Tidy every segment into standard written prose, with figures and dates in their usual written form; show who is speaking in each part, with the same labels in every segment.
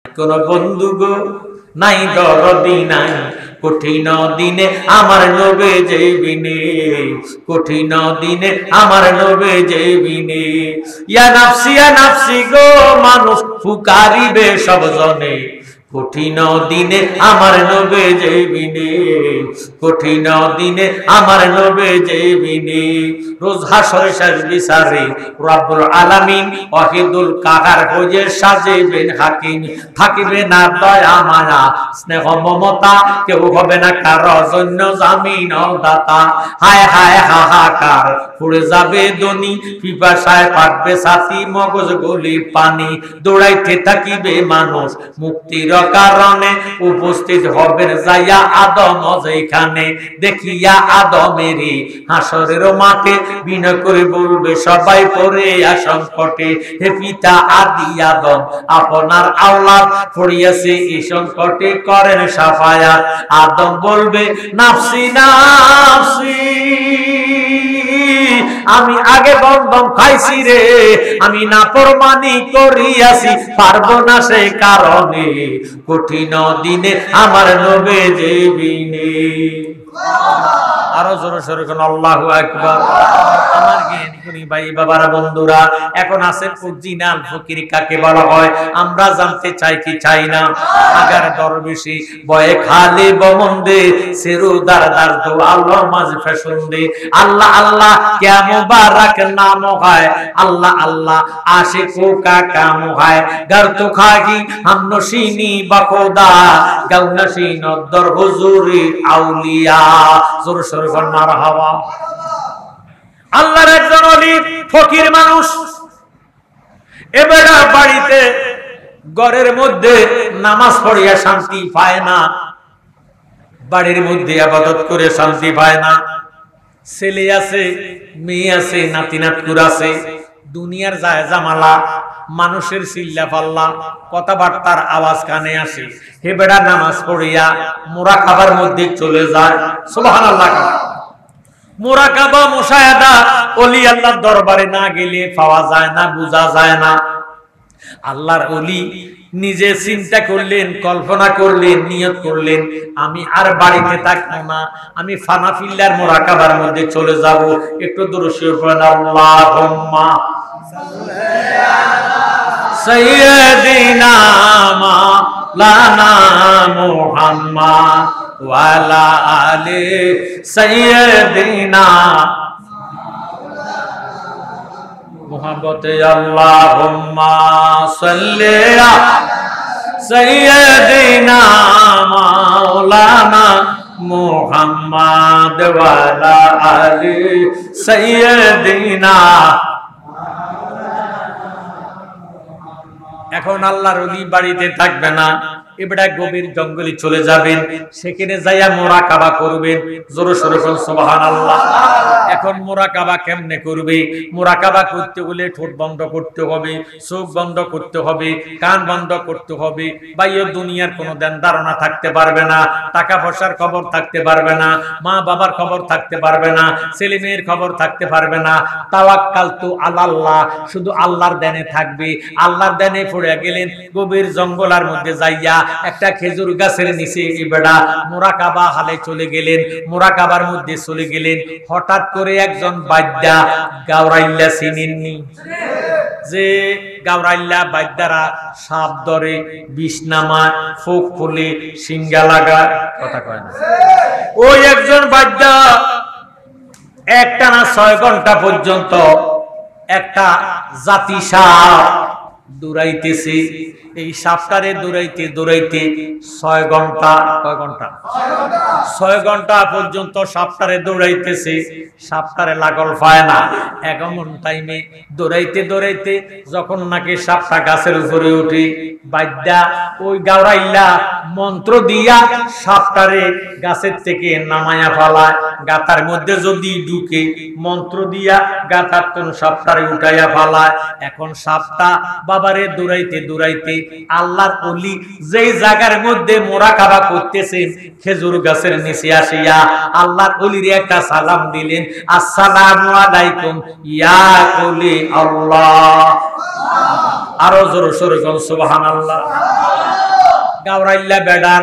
Speaker 1: কোন বন্ধু গো নাই দরদি নাই, কঠিন দিনে আমার নবে যাইবিনে, কঠিন দিনে আমার নবে যাইবিনে। ইয়া নাফসি গো মানুষ পুকারিবে সব জনে, কঠিন দিনে আমার নবে যাইবিনে, কঠিন দিনে আমার নবে যাইবিনে। রোজ হাসরে শেষ বিচারে রব্বুল আলামিন ওয়াহিদুল কাহার হয়ে সাজিবেন হাকিম। থাকিবে না দয়া মায়া স্নেহ মমতা, কেউ হবে না কারো জন্য জামিন ও দাতা। হায় হায় হাহাকার পুড়ে যাবে দনি, পিপাসায় পাকবে ছাতি মগজ গলি পানি। দৌড়াইতে থাকিবে মানুষ মুক্তির কারণে, উপস্থিত হবেন যাইয়া আদম যেখানে। দেখিয়া আদমেরই হাসরের মাঠে, বিনয় করে বলবে সবাই পড়ে সংকটে। হে পিতা আদি আদম আপনার আওলাদ পড়িয়াছে এই সংকটে, করেন সাফায়াত। আদম বলবে নাফসি নাফসি, আমি আগে বন্ধম খাইছি রে, আমি নাফরমানি করিয়াছি পারবো না সে কারণে, কঠিন দিনে আমার নবে যাইবিনে। আরো জোরে সোরে কোন আল্লাহু আকবার। আমার জ্ঞানী ভাই বাবারা বন্ধুরা, এখন আছেন অরিজিনাল ফকির কাকে বলা হয় আমরা জানতে চাই কি চাই না? আগার দরবেশি বয়ে খালি বমন্দে, সেরু দার দার দো আল্লাহ মাঝ ফেশন দে। আল্লাহ আল্লাহ क्या मुबारक नाम है, अल्लाह अल्लाह आशिकों का काम है। घर तो खागी हम नशीनी बखुदा, गौ नशीन दर हुजूरी आउलिया। जोर शोर कर मारहाबा। আল্লাহর একজন ওলি ফকির মানুষ, এবারে বাড়িতে ঘরের মধ্যে নামাজ পড়িয়া শান্তি পায় না, বাড়ির মধ্যে ইবাদত করে শান্তি পায় না। ছেলে আছে, মেয়ে আছে, নাতি নাতকুর আছে, দুনিয়ার যায় জামালা, মানুষের চিল্লা পাল্লা, কথাবার্তার আওয়াজ কানে আসে। হে বেড়া নামাজ পড়িয়া মুরাকাবার মধ্যে চলে যায়। সুবহানাল্লাহ। মুরাকাবা মুশাহাদা ওলি আল্লাহর দরবারে না গেলে পাওয়া যায় না, বোঝা যায় না। আল্লাহর ওলি নিজে চিন্তা করলেন, কল্পনা করলেন, নিয়ত করলেন, আমি আর বাড়িতে থাকবো না, আমি ফানাফিল্লার মুরাকাবার মধ্যে চলে যাব। একটু দুরূদ শরীফ পড়েন, আল্লাহুম্মা সাইয়্যিদিনা মাওলানা মুহাম্মদ ওয়া আলা আলি সাইয়্যিদিনা মুহাব্বতে। আল্লাহুম্মা সাল্লি আলা সাইয়্যিদিনা মাওলানা মুহাম্মদ ওয়া আলা আলি সাইয়্যিদিনা। এখন আল্লাহর ওলি বাড়িতে থাকবে না, এবারে গভীর জঙ্গলে চলে যাবেন, সেখানে যাইয়া মুরাকাবা করবেন। জোরে সোরে বল সুবহানাল্লাহ। এখন মুরাকাবা কেমনে করবে? মুরাকাবা করতে হলে ঠোঁট বন্ধ করতে হবে, চোখ বন্ধ করতে হবে, কান বন্ধ করতে হবে। বাইরে দুনিয়ার কোনো দেন ধারণা থাকতে পারবে না, টাকা পয়সার খবর থাকতে পারবে না, মা বাবার খবর থাকতে পারবে না, ছেলে মেয়ের খবর থাকতে পারবে না। তাওয়াক্কালতু আলাল্লাহ, শুধু আল্লাহর দেনে থাকবে। আল্লাহর দেনে পড়ে গেলেন, গভীর জঙ্গলের মধ্যে যাইয়া একটা খেজুর গাছের নিচে বেড়া মুরাকাবা হালে চলে গেলেন। মুরাকাবার মধ্যে চলে গেলেন, হঠাৎ করে একজন বাদ্যা, গাওরাইল্লা চিনেননি? যে গাওরাইল্লা বাদ্যারা সাপ ধরে, বিষ নামায়, ফুক ফুলে, সিঙ্গা লাগায়, কথা কয় না। ওই একজন বাদ্যা একটানা 6 ঘন্টা পর্যন্ত একটা জাতি সাপ দৌড়াইতেছে। এই সাপটারে দৌড়াইতে দৌড়াইতে 6 ঘন্টা, কয় ঘন্টা? 6 ঘন্টা পর্যন্ত সাপটারে দৌড়াইতেছে, সাপটারে লাগল পায় না। এমন টাইমে দৌড়াইতে দৌড়াইতে যখন নাকি সাপটা গাছের উপরে উঠে, বাদ্যা ওই গাওরাইল্লা মন্ত্র দিয়া সাপটারে গাছের থেকে নামায়া ফেলায়। গাতার মধ্যে যদি ঢুকে মন্ত্র দিয়া গাতার কোন সাপটারে উঠাইয়া ফেলায়। এখন সাপটা বাবারে দৌড়াইতে দৌড়াইতে আল্লাহর ওলি যেই জায়গার মধ্যে মুরাকাবা করতেছেন, খেজুর গাছের নিচে আসিয়া আল্লাহর ওলির একটা সালাম দিলেন, আসসালামু আলাইকুম ইয়া ওলি আল্লাহ। আরো জোরে সোরে বল সুবহানাল্লাহ। গাওরাইল্লা বেডার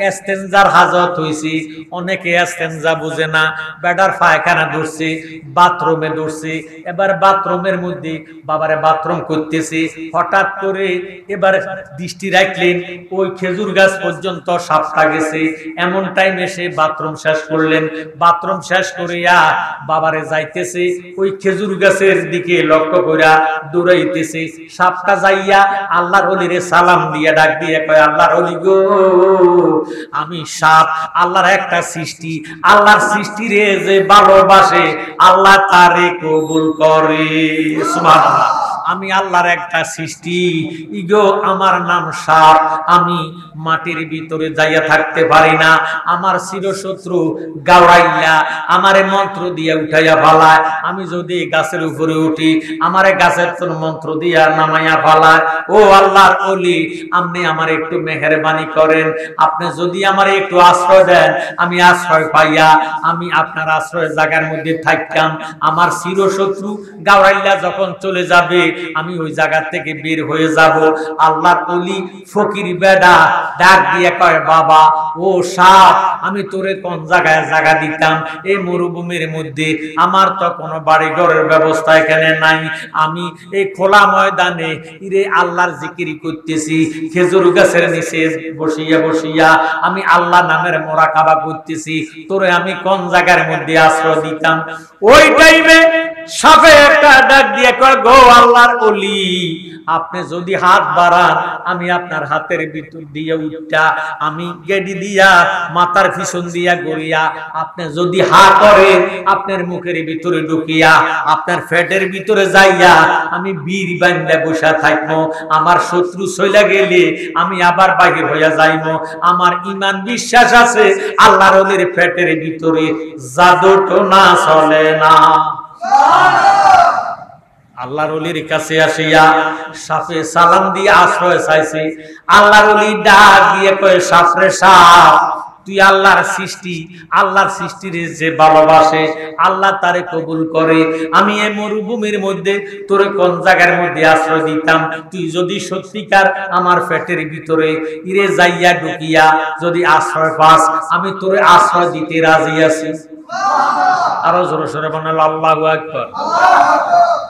Speaker 1: এস্তেঞ্জার হাজত হইছি, অনেকে এস্তেঞ্জা বুঝে না, বেডার পায়খানা ধরছে, বাথরুমে ধরছে, এবার বাথরুমের মধ্যে বাবারে বাথরুম করতেছি, হঠাৎ করে এবার দৃষ্টি রাখলেন ওই খেজুর গাছ পর্যন্ত সাপটা গেছে। এমন টাইম এসে বাথরুম শেষ করলেন, বাথরুম শেষ করিয়া বাবারে যাইতেছে, ওই খেজুর গাছের দিকে লক্ষ্য করিয়া দৌড়াইতেছে। সাপটা যাইয়া আল্লাহর ওলিরে সালাম দিয়া ডাক দিয়ে কয়, আল্লাহর ওলি গো, আমি সাপ, আল্লাহর একটা সৃষ্টি, আল্লাহর সৃষ্টি রে যে ভালোবাসে আল্লাহ তারে কবুল করে। সুবহানাল্লাহ। আমি আল্লাহর একটা সৃষ্টি, ইগো আমার নাম সাপ, আমি মাটির ভিতরে যাইয়া থাকতে পারি না। আমার চিরশত্রু গাওরাইয়া আমারে মন্ত্র দিয়া উঠাইয়া ফালায়, আমি যদি গাছের উপরে উঠি আমারে গাছের তোর মন্ত্র দিয়া নামাইয়া ফালায়। ও আল্লাহর ওলি, আপনি আমারে একটু মেহেরবানি করেন, আপনি যদি আমারে একটু আশ্রয় দেন, আমি আশ্রয় পাইয়া আমি আপনার আশ্রয় জায়গার মধ্যে থাকতাম। আমার চিরশত্রু গাওরাইয়া যখন চলে যাবে আমি ওই জায়গা থেকে বের হয়ে যাব। আল্লাহর ওলি ফকির বেডা ডাক দিয়ে কয়, বাবা ও সাপ, আমি তোরে কোন জায়গায় জায়গা দিতাম? এই মরুভূমির মধ্যে আমার তো কোনো বাড়ি ঘরের ব্যবস্থা এখানে নাই, আমি এই খোলা ময়দানে ইরে আল্লাহর জিকির করতেছি, খেজুর গাছের নিচে বসিয়া বসিয়া আমি আল্লাহ নামের মোরাকাবা করতেছি, তোরে আমি কোন জায়গার মধ্যে আশ্রয় দিতাম? ওই টাইমে সাপে একটা ডাক দিয়ে কয়, গো আল্লাহর ওলি, আপনি যদি হাত বাড়ান আমি আপনার হাতের ভিতর দিয়ে উঠা আমি গেডি দিয়া মাথার পিছন দিয়া গড়িয়া আপনি যদি হা করেন আপনার মুখের ভিতরে ঢুকিয়া আপনার পেটের ভিতরে যাইয়া আমি বীর বান্ধা বসা থাকবো। আমার শত্রু চলে গেলে আমি আবার বাহির হইয়া যাইবো। আমার ঈমান বিশ্বাস আছে আল্লাহর ওলির পেটের ভিতরে জাদু টোনা চলে না। আল্লাহর ওলির কাছে আসিয়া সাপে সালাম দিয়ে আশ্রয় চাইছে। আল্লাহর ওলি ডাক দিয়ে কয়, সাপরে সাপ, তুই আল্লাহর সৃষ্টি, আল্লাহর সৃষ্টির যে ভালোবাসে আল্লাহ তারে কবুল করে। আমি এই মরুভূমির মধ্যে তোরে কোন জায়গার মধ্যে আশ্রয় দিতাম? তুই যদি সত্যিকার আমার পেটের ভিতরে ইরে যাইয়া ঢুকিয়া যদি আশ্রয় পাস আমি তোরে আশ্রয় দিতে রাজি আছি। আরো জোরে সোরে বলেন আল্লাহু আকবার।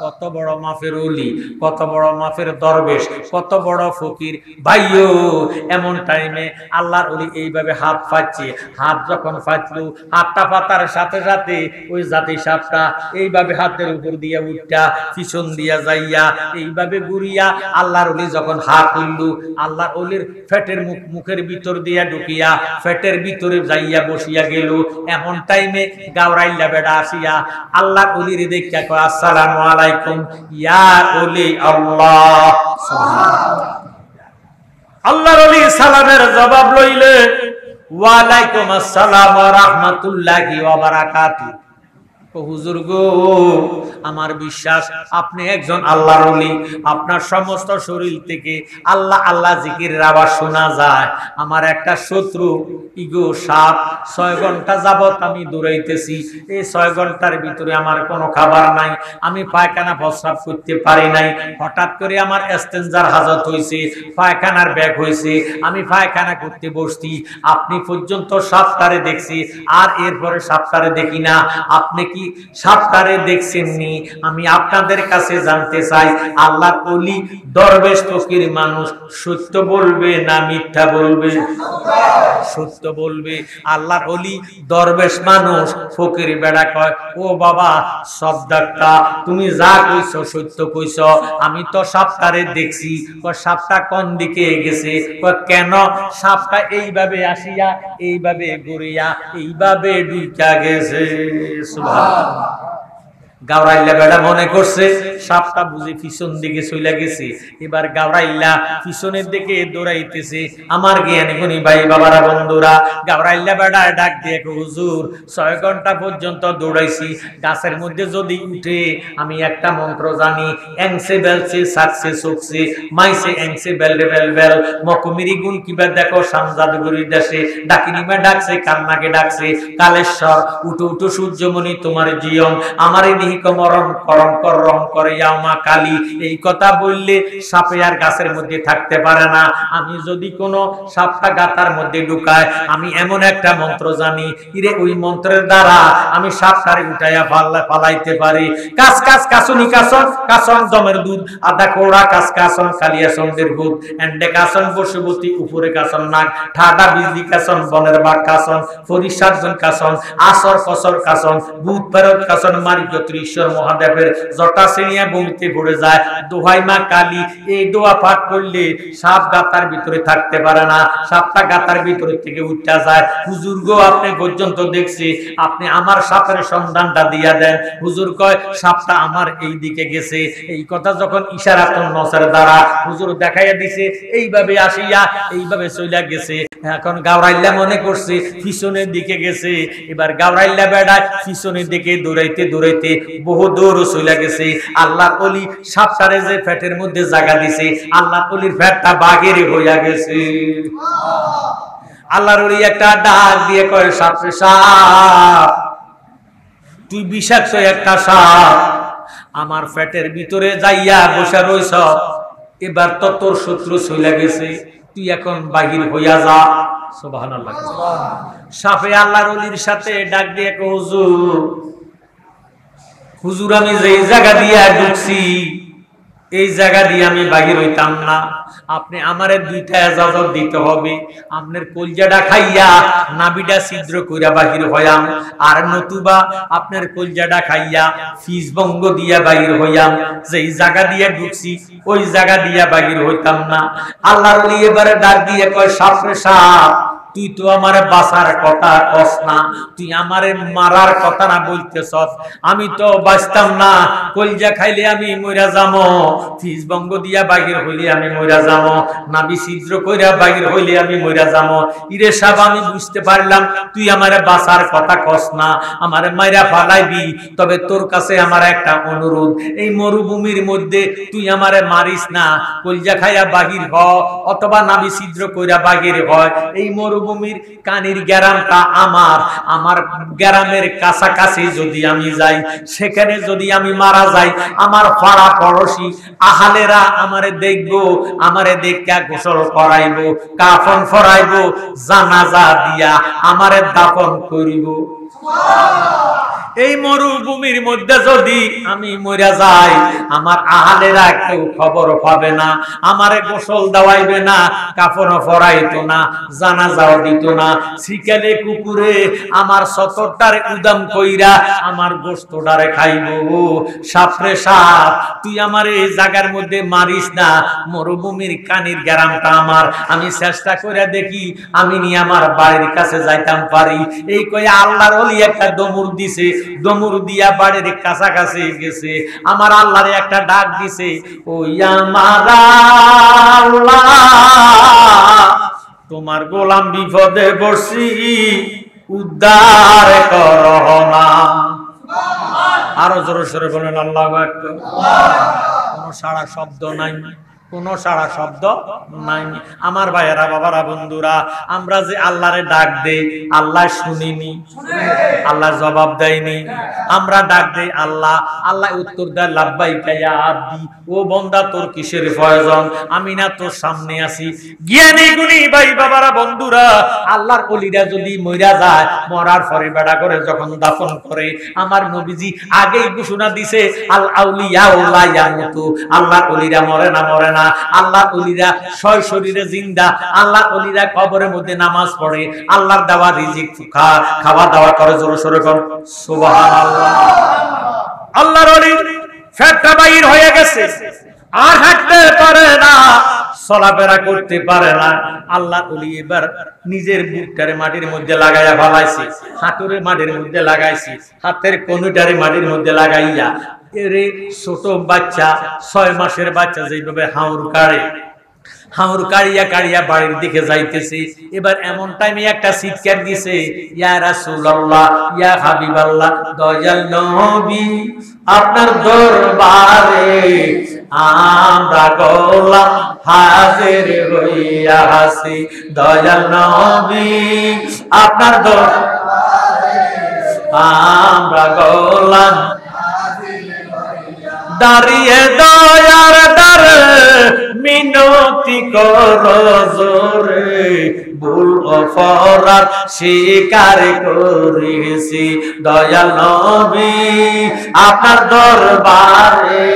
Speaker 1: কত বড় মাফের ওলি, কত বড় মাফের দরবেশ, কত বড় ফকির ভাইও। এমন টাইমে আল্লাহর ওলি এইভাবে হাত পাচ্ছে, হাত যখন পাতলো হাতটা পাতার সাথে সাথে ওই জাতি সাপটা এইভাবে হাতের উপর দিয়ে উঠা পিছন দিয়া যাইয়া এইভাবে ঘুরিয়া আল্লাহর ওলি যখন হাত তুললো আল্লাহর ওলির পেটের মুখের ভিতর দিয়া ঢুকিয়া পেটের ভিতরে যাইয়া বসিয়া গেল। এমন টাইমে গাওরাইল্লা বেডা আসিয়া আল্লাহর ওলির দেখিয়া কয়, আসসালামু আলাইকুম ইয়া ওলি আল্লাহ। সুবহানাল্লাহ। আল্লাহর ওলি সালামের জবাব লইলে, ওয়া আলাইকুম আসসালাম ওয়া রাহমাতুল্লাহি ওয়া বারাকাতুহু। হুজুর গো, আমার বিশ্বাস আপনি একজন আল্লাহর ওলি, আপনার সমস্ত শরীর থেকে আল্লাহ আল্লাহ জিকিরের আওয়াজ শোনা যায়। আমার একটা শত্রু ইগো সাপ 6 ঘন্টা যাবত আমি দৌড়াইতেছি, এই 6 ঘন্টার ভিতরে আমার কোনো খাবার নাই, আমি পায়খানা প্রস্রাব করতে পারি নাই। হঠাৎ করে আমার এস্তেঞ্জার হাজত হয়েছে, পায়খানার ব্যাগ হয়েছে, আমি পায়খানা করতে বসছি, আপনি পর্যন্ত সাপটারে দেখছি আর এরপরে সাপটারে দেখি না। আপনি কি সাপটারে দেখছেননি? আমি আপনাদের কাছে জানতে চাই, আল্লাহর ওলি দরবেশ ফকির মানুষ সত্য বলবে না মিথ্যা বলবে? সত্য বলবে। আল্লাহর ওলি দরবেশ মানুষ, ফকির বেড়া কয়, ও বাবা সদ্দাক্তা, তুমি যা কইছো সত্য কইছো, আমি তো সাপটারে দেখছি। সাপটা কোন দিকে গেছে? কেন? সাপটা এইভাবে আসিয়া এইভাবে ঘুরিয়া এইভাবে ঢুইকা গেছে। সুবহানাল্লাহ। গাওরাইল্লা বেড়া মনে করছে সাপটা বুঝি পিছন দিকে চলে গেছে, এবার গাওরাইল্লা পিছনের দিকে দৌড়াইতেছে। আমার জ্ঞানী গুণী ভাই বাবারা বন্ধুরা, গাওরাইল্লা বেড়া ডাক দিয়ে, হুজুর 6 ঘন্টা পর্যন্ত দৌড়াইছি, গাছের মধ্যে যদি উঠে আমি একটা মন্ত্র জানি, এংসে বেলছে সাকসে সুকসে মাইসে এংসে বেলরে বেল বেল মকুমিরি গুণ কিবা দেখো সামজাদগুরির দেশে ডাকিনিমা ডাকছে কান্নাকে ডাকছে কালেশ্বর উঠো উঠো সূর্যমণি তোমার জিয়ম আমারে কমরণ করম করম করে ইয়ামা কালী, এই কথা বললে সাপে আর গাছের মধ্যে থাকতে পারে না। আমি যদি কোনো সাপটা গাতার মধ্যে ঢুকায়, আমি এমন একটা মন্ত্র জানি, ইরে ওই মন্ত্রের দ্বারা আমি সাপটারে উঠাইয়া ফালাইতে পারি। কাস কাস কাসুনি কাসন কাসন জমের দুধ, আদা কোড়া কাস কাসন কালিয়া সন্দের ভূত, এন্ডে কাসন বসুবতী উপরে কাসন নাক, ঠাডা বিজলি কাসন বনের বাঘ কাসন, ফরিসাতজন কাসন, আসর কসর কাসন, ভূত ফেরত কাসন, মারি জ্যোতিশ্বর মহাদেবের জটা শ্রেণিয়া ভূমিতে পড়ে যায়। দোহাই মা কালী, এই দোয়া পাঠ করলে সাপ গাতার ভিতরে থাকতে পারে না, সাপটা গাতার ভিতরে থেকে উঠা যায়। হুজুর গো, আপনি পর্যন্ত দেখছি, আপনি আমার সাপের সন্ধানটা দিয়া দেন। হুজুর কয় সাপটা আমার এই দিকে গেছে। এই কথা যখন ইশারাতুন নসর দ্বারা হুজুর দেখাইয়া দিছে, এইভাবে আসিয়া এইভাবে চইলা গেছে। এখন গাওরাইল্লা মনে করছে পিছনের দিকে গেছে। এবার গাওরাইল্লা বেড়ায় পিছনের দিকে দৌড়াইতে দৌড়াইতে বহু দূর চইলা গেছে। আল্লাহ ওলি সাপটারে যে পেটের মধ্যে জায়গা দিছে, আল্লাহ ওলির পেটটা বাঘের হইয়া গেছে। আল্লাহর ওলি একটা ডাক দিয়ে কয়, সাপ রে সাপ, তুই বিষাক্ত একটা সাপ, আমার পেটের ভিতরে যাইয়া বসে রইছ। এবার তো তোর শত্রু চইলা গেছে, তুই এখন বাহির হইয়া যা। সুবহানাল্লাহ। সাপে আল্লাহর ওলির সাথে ডাক দিয়ে কয়, হুজুর হুজুর, আমি যে জায়গা দিয়ে ঢুকছি এই জায়গা দিয়ে আমি বাহির হইতাম না। আপনি আমারে দুইটা ইজাজত দিতে হবে। আপনার কলজাটা খাইয়া নাভিটা ছিদ্র কইরা বাহির হইয়াম, আর নতুবা আপনার কলজাটা খাইয়া ফিস বঙ্গ দিয়া বাহির হইয়াম। যেই জায়গা দিয়ে ঢুকছি ওই জায়গা দিয়া বাহির হইতাম না। আল্লাহর ওলি এবারে ডাক দিয়ে কয়, সাপ রে সাপ, তুই তো আমারে বাঁচার কথা কস না, তুই আমারে মারার কথা না বলতেছ। আমি তো বাঁচতাম না, কলজা খাইলে আমি মইরা যামো, ফিস বঙ্গ দিয়া বাহির হইলে আমি মইরা যামো, নাভি ছিদ্র কইরা বাহির হইলে আমি মইরা যামো। ইরে সাহেব, আমি বুঝতে পারলাম তুই আমারে বাঁচার কথা কস না, আমারে মাইরা ফালাইবি। তবে তোর কাছে আমার একটা অনুরোধ, এই মরুভূমির মধ্যে তুই আমারে মারিস না, কলজা খাইয়া বাহির হ অথবা নাভি ছিদ্র কইরা বাহির হয়। এই মরুভূমির কানির গ্রামটা আমার গ্রামের কাছাকাছি যদি আমি যাই, সেখানে যদি আমি মারা যাই, আমার পাড়া পড়োশি আহালেরা আমারে দেখবো, আমারে দেখা গোসল করাইবো, কাফন ফরাইবো, জানাজা দিয়া আমারে দাফন করিব। এই মরুভূমির মধ্যে যদি আমি মরে যাই, আমার আহালেরা কেউ খবর পাবে না, আমারে গোসল দেওয়াইবে না, কাফন ফরাইতো না, জানাজাও দিত না। শিকালে কুকুরে আমার সতরটারে উদাম কইরা আমার গোশতটারে খাইবো। সাপরে সাপ, তুই আমার এই জায়গার মধ্যে মারিস না, মরুভূমির কানির গ্রামটা আমার, আমি চেষ্টা করে দেখি আমি নিয়ে আমার বাড়ির কাছে যাইতাম পারি। এই কয়ে আল্লাহর ওলি একটা দমুর দিছে, দমুর দিয়া বাড়ির কাছাকাছি গেছে। আমার আল্লাহরে একটা ডাক দিছে, ও আমার আল্লাহ, তোমার গোলাম বিপদে পড়ছি, উদ্ধার করো না। আরো জোরে সোরে বলেন আল্লাহু আকবার। কোনো সারা শব্দ নাই, কোনো সারা শব্দ নাই। আমার ভাইয়েরা, বাবারা, বন্ধুরা, আমরা যে আল্লাহরে ডাক দেই, আল্লাহ শুনিনি, আল্লাহ জবাব দেয়নি। আমরা ডাক দেই আল্লাহ, আল্লাহ উত্তর দেয় লাব্বাইকা ইয়া আব্দি, ও বান্দা তোর কিসের প্রয়োজন, আমি না তোর সামনে আছি। জ্ঞানী গুণী ভাই, বাবারা, বন্ধুরা, আল্লাহর ওলিরা যদি মইরা যায়, মরার পরে বেড়া করে যখন দাফন করে, আমার নবীজি আগেই ঘোষণা দিছে, আল আউলিয়া লা ইয়ামুতু, আল্লাহর ওলিরা মরে না, মরে না। আল্লাহর ওলিরা সয় শরীরে জিন্দা, আল্লাহর ওলিরা কবরের মধ্যে নামাজ পড়ে, আল্লাহর দেওয়া রিজিক খাওয়া দাওয়া করে। জোরে সোরে কোন সুবহানাল্লাহ। আল্লাহর ওলি ফেটটা বাইর হয়ে গেছে, আর হাঁটতে পারে না, চলাফেরা করতে পারে না। আল্লাহর ওলি এবার নিজের বুকটারে মাটির মধ্যে লাগাইয়া ফেলাইছে, হাঁটুরে মাটির মধ্যে লাগাইছে, হাতের কনুটারে মাটির মধ্যে লাগাইয়া, এরে ছোট বাচ্চা, 6 মাসের বাচ্চা যেভাবে হাউর কাড়ে, হাউর কাড়িয়া কাড়িয়া বাড়ির দিকে যাইতেছে। এবার এমন টাইমে একটা চিৎকার দিছে, ইয়া রাসূলুল্লাহ, ইয়া হাবিবাল্লাহ, দয়াল নবী, আপনার দরবারে আমরা গোলাম হাজির হইয়া আছি। দয়াল নবী, আপনার দরবারে আমরা গোলাম দাঁড়িয়ে দয়ার দ্বারে মিনতি করো জোরে, ভুল অপরাধ স্বীকার করেছি দয়াল নবী আপনার দরবারে,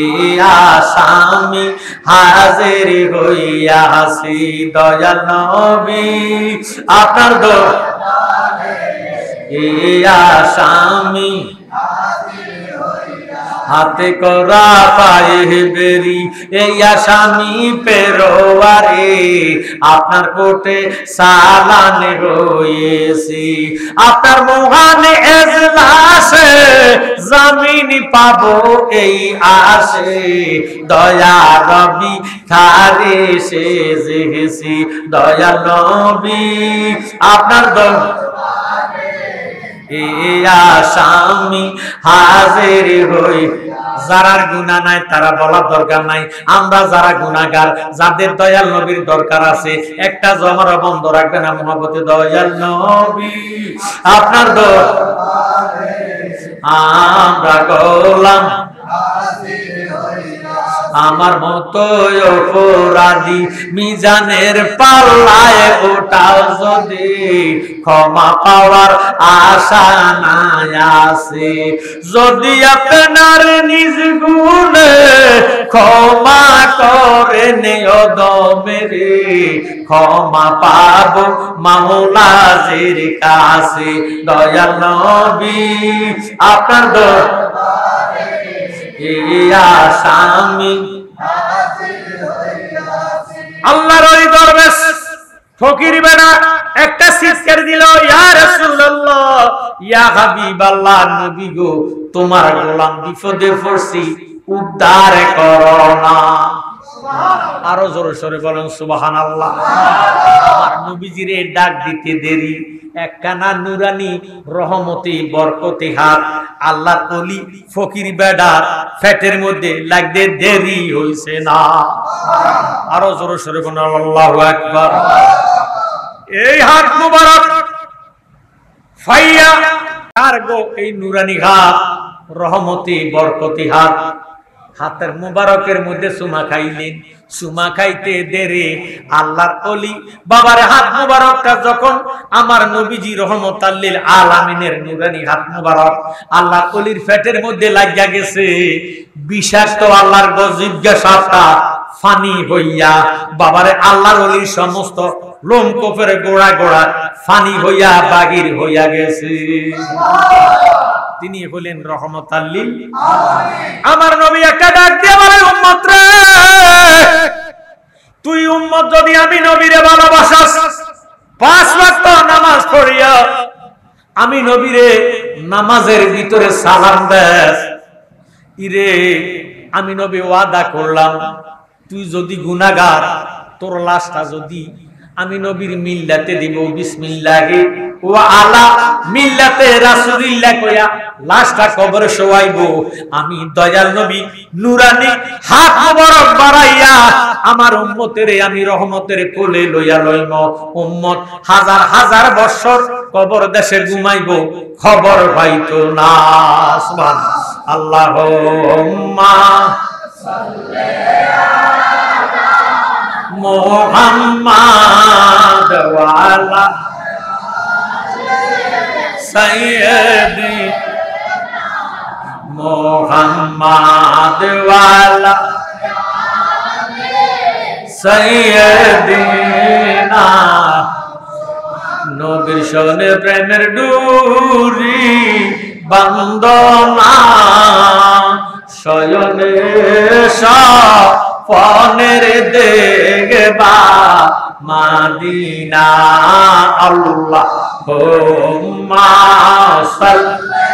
Speaker 1: এই আসামি হাজির হইয়াছি দয়াল নবী আপনার দরবারে, এই আসামি হাতে করা পায়ে বেরি, এই আসামি পেরোয়ারে আপনার কোটে সালানে রয়েছি, আপনার মহান এজলাসে জামিন পাবো এই আশে, দয়া রবি খারে সেজেছি দয়া নবী আপনার দরবারে, এই আসামি হাজির হই। যারার গুনাহ নাই তারা বলার দরকার নাই, আমরা যারা গুনাহগার যাদের দয়াল নবীর দরকার আছে একটা জহরা বন্ধ রাখবে না, মহব্বতে দয়াল নবী আপনার দরবারে আমরা গোলাম আমার মতো অপরাধী মিজানের পাল্লায় ওঠাও যদি, ক্ষমা পাওয়ার আশা নাই আছে, যদি আপনার নিজ গুণে ক্ষমা করেন দমেরে, ক্ষমা পাবো মাওলাজির কাছে দয়াল নবী আপনার দরবারে, এই আসামি আল্লাহর ওই দরবেশ ফকির বেটা একটা চিৎকার দিল, ইয়া রাসূলুল্লাহ ইয়া হাবিবাল্লাহ, নবী গো তোমার গোলাম বিপদে পড়ছি উদ্ধার করো না। আরো জোরে সরে বলেন সুবহানাল্লাহ। আমার নবীজিরে ডাক দিতে দেরি, একখানা নুরানি রহমতি বরকতি হাত আল্লাহর ওলি ফকির বেডার পেটের মধ্যে লাগতে দেরি হইছে না। আরো জোরে সরে বলেন আল্লাহু আকবার। এই হাত মুবারক ফাইয়া আর গো এই নুরানি হাত রহমতি বরকতি হাত, হাতের মুবারকের মধ্যে সুমা খাইলেন, সুমা খাইতে দেরে আল্লাহর ওলি বাবার হাত মুবারকটা যখন আমার নবীজি রহমতাল লিল আলামিনের নুরানি হাত মুবারক আল্লাহর ওলির পেটের মধ্যে লাগিয়া গেছে, বিষাক্ত আল্লাহর জিজ্ঞাসাটা ফানি হইয়া বাবারে আল্লাহর ওলির সমস্ত লোম কোফের গোড়া গোড়া ফানি হইয়া বাগির হইয়া গেছে। তিনি হলেন রহমতাল লিল আলামিন। আমার নবী একটা ডাক দিয়ে বলে, উম্মত রে, তুই উম্মত যদি আমি নবীরে ভালোবাসাস 5 ওয়াক্ত নামাজ পড়িয়া আমি নবীরে নামাজের ভিতরে সালাম দেস, ইরে আমি নবী ওয়াদা করলাম তুই যদি গুনাহগার তোর লাশটা যদি আমি নবীর মিল্লাতে দিব, বিসমিল্লাহি ওয়া আলা মিল্লাতে রাসূলিল্লাহ কইয়া লাশটা কবরে শোয়াইবো, আমি দয়াল নবী নুরানি হাত মুবারক বাড়াইয়া আমার উম্মতের আমি রহমতের কোলে লইয়া লইব, উম্মত হাজার হাজার বছর কবর দেশে ঘুমাইবো খবর পাইতো না। সুবহানাল্লাহ। আল্লাহুম্মা সাল্লি মুহাম্মাদ ওয়া আলা সাইয়্যিদি মুহাম্মাদ ওয়া আলা সাইয়্যিদিনা, নবীর শরণে প্রেমের ডুরি বন্দনা, শয়নে পনের দেখবা মাদিনা, আল্লাহুম্মা সাল্লি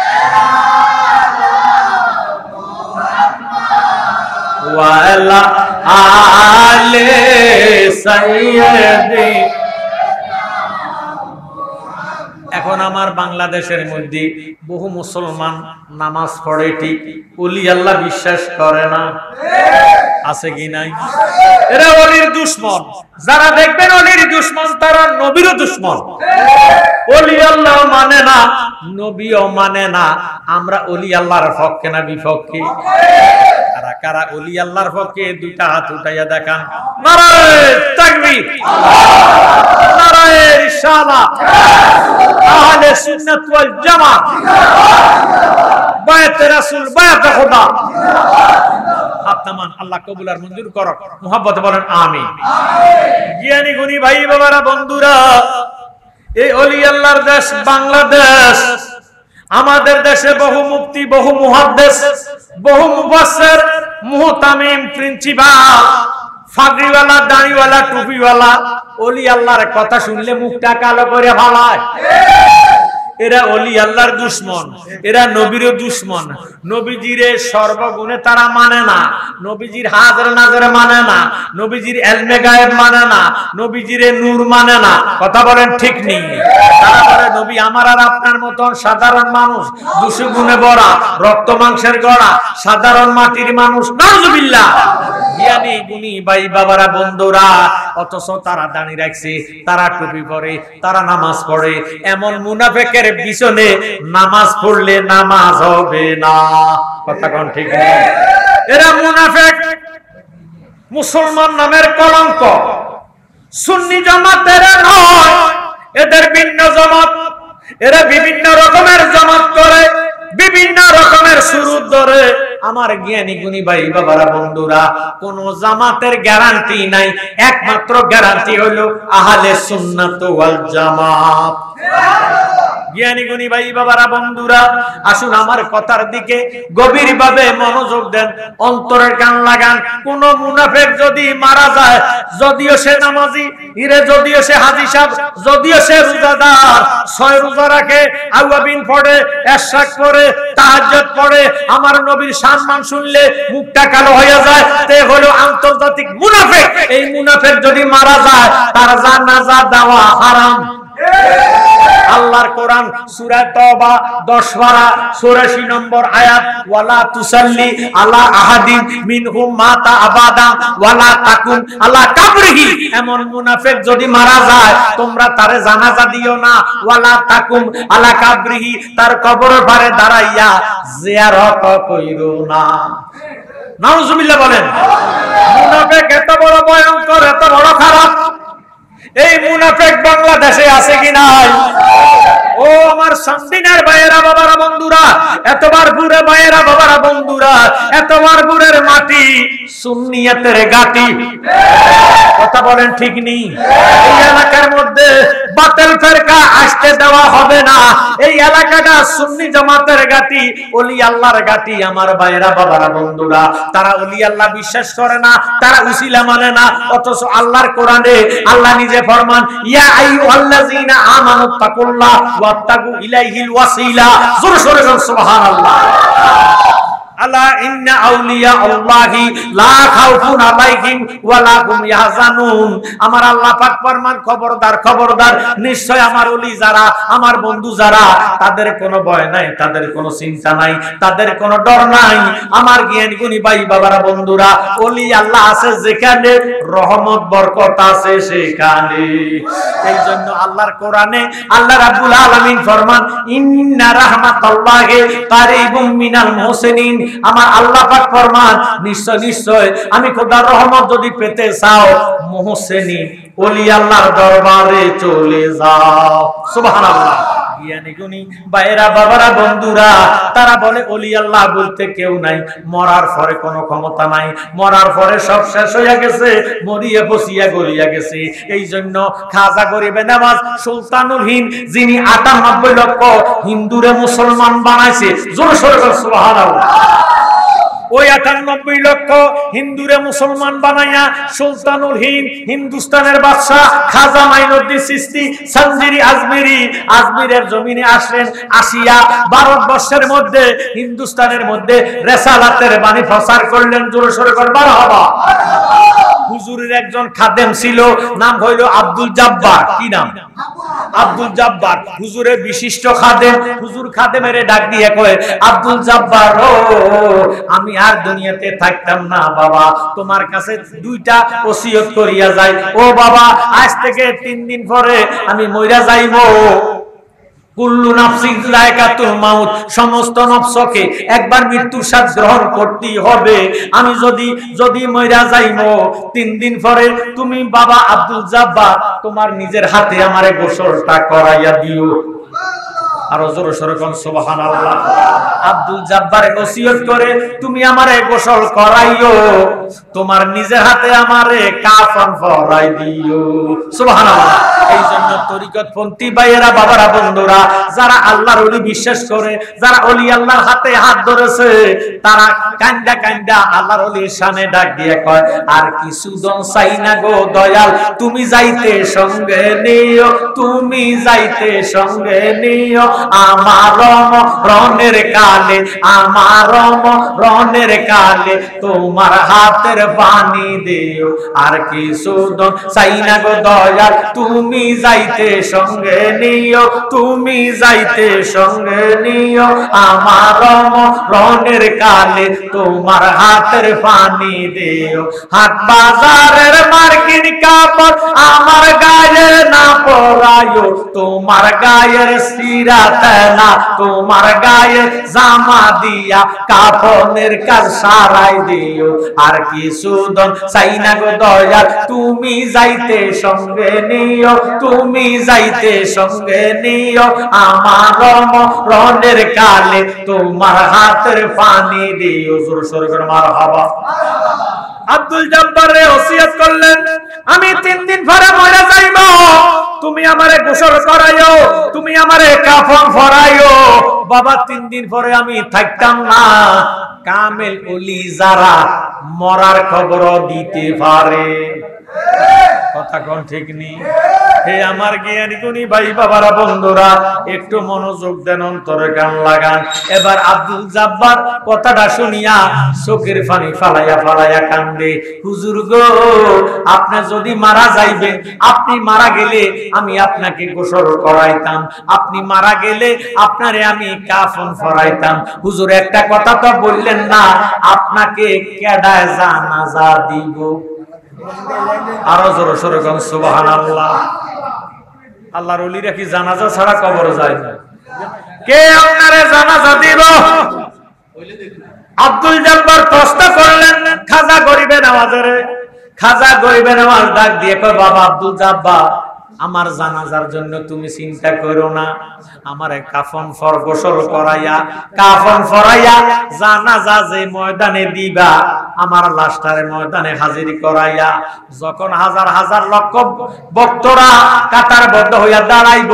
Speaker 1: ওয়া আলা আলি সাইয়্যিদি। এখন আমার বাংলাদেশের মধ্যে বহু মুসলমান নামাজ পড়ে ঠিক, ওলি আল্লাহ বিশ্বাস করে না। আছে কি নাই? এরা ওলির দুশমন। যারা দেখবেন ওলির দুশমন তারা নবীরও দুশমন। ওলি আল্লাহ মানে না, নবীও মানে না। আমরা ওলি আল্লাহর পক্ষে না বিপক্ষে? কারা কারা ওলি আল্লাহর পক্ষে দুইটা হাত উঠাইয়া দেখান। নারায়ে তাকবীর, নারায়ে রিসালাত, আহলে সুন্নাত ওয়াল জামাত, বায়াতে রাসূল, বায়াতে খোদা। আপনামান আল্লাহ কবুল আর মঞ্জুর করুক। মুহাব্বতে বলেন আমিন। জ্ঞানী গুণী ভাই বাবারা, বন্ধুরা, এই ওলি আল্লাহর দেশ বাংলাদেশ। আমাদের দেশে বহু মুফতি, বহু মুহাদ্দিস, বহু মুফাসসির, মুহতামিম, প্রিন্সিপাল, ফাগড়িওয়ালা, দাড়িওয়ালা, টুপিওয়ালা ওলি আল্লাহর কথা শুনলে মুখটা কালো করে ফালায়। এরা ওলি আল্লাহর দুশমন, এরা নবীরও দুশমন। নবীজির সর্বগুণে তারা মানে না, নবীজির হাজর নাজর মানে না, নবীজির ইলমে গায়েব মানে না, নবীজির নূর মানে না। কথা বলেন ঠিক নেই? তারা বলে নবী আমার আর আপনার মতন সাধারণ মানুষ, দুশো গুণে ভরা, রক্ত মাংসের গড়া, সাধারণ মাটির মানুষ। নাউজুবিল্লাহ। জ্ঞানী গুণী ভাই বাবারা, বন্ধুরা, অথচ তারা দাঁড়ি রাখছে, তারা টুপি পরে, তারা নামাজ পড়ে। এমন মুনাফিকের পিছনে নামাজ পড়লে নামাজ হবে না। কথা কোন ঠিক নেই? এরা মুনাফিক, মুসলমান নামের কলঙ্ক। সুন্নি জামাতের নয়, এদের ভিন্ন জামাত। এরা বিভিন্ন রকমের জামাত করে, বিভিন্ন রকমের সুরুত ধরে। আমার জ্ঞানী গুণী ভাই বাবারা, বন্ধুরা, কোন জামাতের গ্যারান্টি নাই, একমাত্র গ্যারান্টি হলো আহলে সুন্নাত ওয়াল জামাত। জ্ঞানী গুণী ভাই বাবারা, বন্ধুরা, আসুন আমার কথার দিকে গভীরভাবে মনোযোগ দেন, অন্তরের কান লাগান। কোন মুনাফিক যদি মারা যায়, যদিও সে নামাজি, যদিও সে হাজী সাহেব, যদিও সে রোজাদার, 6 রোজা রাখে, আওয়াবিন পড়ে, ইশরাক পড়ে, তাহাজ্জুদ পড়ে, আমার নবীর সম্মান শুনলে মুখটা কালো হয়ে যায়, তে হলো আন্তর্জাতিক মুনাফিক। এই মুনাফিক যদি মারা যায়, তার জানাজা দেওয়া হারাম। আল্লাহর কোরআন সূরা তওবা 10 পারা 84 নম্বর আয়াত, ওয়ালা তুসাল্লি আলা আহাদিন মিনহুম মাতা আবাদা ওয়ালা তাকুম আলা কাবরিহি। এমন মুনাফিক যদি মারা যায়, তোমরা তারে জানাজা দিও না, ওয়ালা তাকুম আলা কাবরিহি, তার কবরের পারে দাঁড়াইয়া জিয়ারত কইরো না। নাউজুবিল্লাহ বলেন। মুনাফিক এত বড় ভয়ঙ্কর, এত বড় খারাপ। এই মুনাফিক বাংলাদেশে আছে কি নাই? ও আমার সামদিনার ভাইয়েরা বাবারা, বন্ধুরা, এতবার ঘুরে ভাইয়েরা বাবারা, বন্ধুরা, এতবার ঘুরের মাটি সুন্নিয়াতের গাটি। কথা বলেন ঠিক নেই? এই এলাকার মধ্যে বাতিল ফিরকা আসতে দেওয়া হবে না। এই এলাকাটা সুন্নি জামাতের গাটি, ওলি আল্লাহর গাটি। আমার ভাইয়েরা বাবারা, বন্ধুরা, তারা ওলি আল্লাহ বিশ্বাস করে না, তারা উসিলা মানে না। অথচ আল্লাহর কোরআনে আল্লাহ নিজে ফরমান, ইয়া আইয়ুহাল্লাযীনা আমানুত্তাকুল্লাহ ওয়াত্তাকু ইলাইহিল ওয়াসিলা। জোরে জোরে সুবহানাল্লাহ। আলা ইন্না আউলিয়া আল্লাহি লা খাউফুন আলাইহিম ওয়া লা হুম ইয়াহজানুন। আমার আল্লাহ পাক ফরমান, খবরদার খবরদার, নিশ্চয় আমার ওলি যারা, আমার বন্ধু যারা, তাদের কোনো ভয় নাই, তাদের কোনো চিন্তা নাই, তাদের কোনো ডর নাই। আমার জ্ঞানী গুণী ভাই বাবারা, বন্ধুরা, ওলি আল্লাহ আছে যেখানে, রহমত বরকত আছে সেখানে। এই জন্য আল্লাহর কোরআনে আল্লাহ রাব্বুল আলামিন ফরমান, ইন্না রাহমাতাল্লাহি কারীবুম মিনাল মুহসিনিন। আমার আল্লাহ পাক ফরমান, নিশ্চয় নিশ্চয় আমি খোদার রহমত যদি পেতে চাও, মুহসিনিন ওলি আল্লাহর দরবারে চলে যাও। সুবহানাল্লাহ। জ্ঞানী গুণী ভাইয়েরা বাবারা, বন্ধুরা, তারা বলে ওলি আল্লাহ বলতে কেউ নাই, মরার পরে কোনো ক্ষমতা নাই, মরার পরে সব শেষ হয়ে গেছে, মরিয়া বসিয়া গলিয়া গেছে। এই জন্য খাজা গরিবে নামাজ সুলতানুল হিন্দ, যিনি ৯৮ লক্ষ হিন্দুরে মুসলমান বানাইছে, জোরে সোরে সুবহানাল্লাহ, ওই ৯৮ লক্ষ হিন্দুরে মুসলমান বানাইয়া সুলতানুল হিন্দ, হিন্দুস্তানের বাদশা খাজা মাইনুদ্দিন চিশতি সঞ্জিরি আজমিরি, আজমিরের জমিনে আসলেন, আসিয়া ভারতবর্ষের মধ্যে, হিন্দুস্তানের মধ্যে রেসালাতের বাণী প্রচার করলেন। জোরে সোরে মারহাবা। হুজুরের একজন খাদেম ছিল, নাম হইল আব্দুল জব্বার। কি নাম? আব্দুল জব্বার হুজুরের বিশিষ্ট খাদেম, হুজুর খাদেমেরে ডাক দিয়ে কয়, আব্দুল জব্বার ও আমি আর দুনিয়াতে থাকতাম না বাবা, তোমার কাছে দুইটা ওসিয়ত করিয়া যাই। ও বাবা, আজ থেকে 3 দিন পরে আমি মইরা যাইবো। কুল্লু নাফসিন যায়কাতুল মাউত, সমস্ত নফসকে একবার মৃত্যুর স্বাদ গ্রহণ করতেই হবে। আমি যদি মইরা যাইমো 3 দিন পরে তুমি বাবা আব্দুল জব্বার তোমার নিজের হাতে আমারে গোসলটা করাইয়া দিও। আর জোরে সরে কোন সুবহানাল্লাহ। আব্দুল জব্বার ওসিয়ত করে তুমি আমারে গোসল করাইও, তোমার নিজের হাতে আমারে কাফন পরাই দিও। সুবহানাল্লাহ। এই জন্য তরিকতপন্থী ভাইয়েরা, বাবারা, বন্ধুরা, যারা আল্লাহর ওলি বিশ্বাস করে, যারা ওলি আল্লাহর হাতে হাত ধরেছে, তারা কান্দা কান্দা আল্লাহর ওলির শানে ডাক দিয়ে কয়, আর কিছু দন চাই না গো দয়াল, তুমি যাইতে সঙ্গে নিও, তুমি যাইতে সঙ্গে নিও আমার রনের কালে, আমার রনের কালে তোমার হাতের পানি দিও। আর কিছু দন চাই না গো দয়াল, তুমি যাইতে সঙ্গে নিও, তুমি যাইতে সঙ্গে নিও আমার রনের কালে তোমার হাতের পানি দিও। হাট বাজারের মার্কিন কাপড় আমার গায়ে না পরাইও, তোমার গায়ের সিরাতে না, তোমার গায়ে জামা দিয়া কাফনের কাজ সারাই দিও। আর কিছু দন চাই না গো দয়াল, তুমি যাইতে সঙ্গে নিও, তুমি যাইতে সঙ্গে নিও আমার রনের কালে তোমার হাতের পানি দিও। জোরে সরে করে মারহাবা। আব্দুল জব্বার ওসিয়ত করলেন, আমি 3 দিন পরে মরে যাইব, তুমি আমারে গোসল করাইও, তুমি আমারে কাফন পরাইও। বাবা 3 দিন পরে আমি থাকতাম না। কামেল ওলি যারা মরার খবর দিতে পারে, কথা কোন ঠিক নেই? হে আমার জ্ঞানী গুণী ভাই, বাবারা, বন্ধুরা, একটু মনোযোগ দেন, অন্তরে গান লাগান। এবার আব্দুল জব্বার কথাটা শুনিয়া চোখের পানি ফালাইয়া ফালাইয়া কান্দে, হুজুর গো, আপনি যদি মারা যাইবেন, আপনি মারা গেলে আমি আপনাকে গোসল করাইতাম, আপনি মারা গেলে আপনারে আমি কাফন পরাইতাম। হুজুর একটা কথা তো বললেন না, আপনাকে কেডায় জানাজা দিব? আরো জোরে সরে কোন সুবহানাল্লাহ। আল্লাহর ওলিরা কি জানাজা ছাড়া কবরে যায় না? কে আপনারে জানাজা দিব? আব্দুল জব্বার প্রশ্ন করলেন খাজা গরিবে নওয়াজের। খাজা গরিবে নওয়াজ ডাক দিয়ে কয়, বাবা আব্দুল জব্বার, আমার জানাজার জন্য তুমি চিন্তা করো না, আমারে কাফন গোসল করাইয়া কাফন পরাইয়া জানাজা যে ময়দানে দিবা, আমার লাশটারে ময়দানে হাজির করাইয়া, যখন হাজার হাজার লক্ষ ভক্তরা কাতারবদ্ধ হইয়া দাঁড়াইব,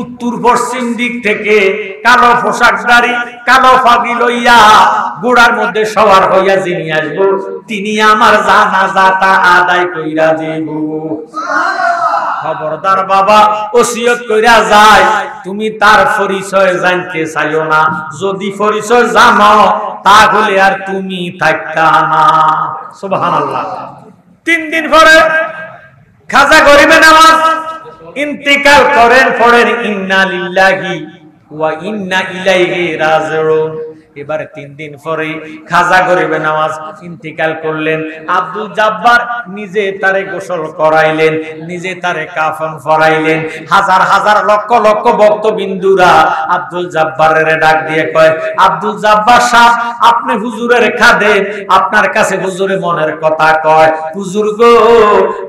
Speaker 1: উত্তর পশ্চিম দিক থেকে কালো পোশাকধারী, কালো ফাগি লইয়া গোড়ার মধ্যে সওয়ার হইয়া যিনি আসবো, তিনি আমার জানাজাটা আদায় কইরা দিব। খবরদার বাবা, ওসিয়ত কইরা যায়, তুমি তার পরিচয় জানতে চাইও না। যদি পরিচয় জানো, তাহলে আর তুমি থাকতা না। সুবহানাল্লাহ। 3 দিন পরে খাজা গরিবে নওয়াজ ইন্তিকাল করেন, পড়েন ইন্না লিল্লাহি ওয়া ইন্না ইলাইহি রাজিউন। এবার 3 দিন পরে খাজা গরিবে নওয়াজ ইন্তিকাল করলেন। আব্দুল জব্বার নিজে তারে গোসল করাইলেন, নিজে তারে কাফন পরাইলেন। হাজার হাজার লক্ষ লক্ষ ভক্তবিন্দুরা আব্দুল জব্বারের ডাক দিয়ে কয়, আব্দুল জব্বার সাহেব, আপনি হুজুরের খাদেম, আপনার কাছে হুজুরে মনের কথা কয়। হুজুর গো,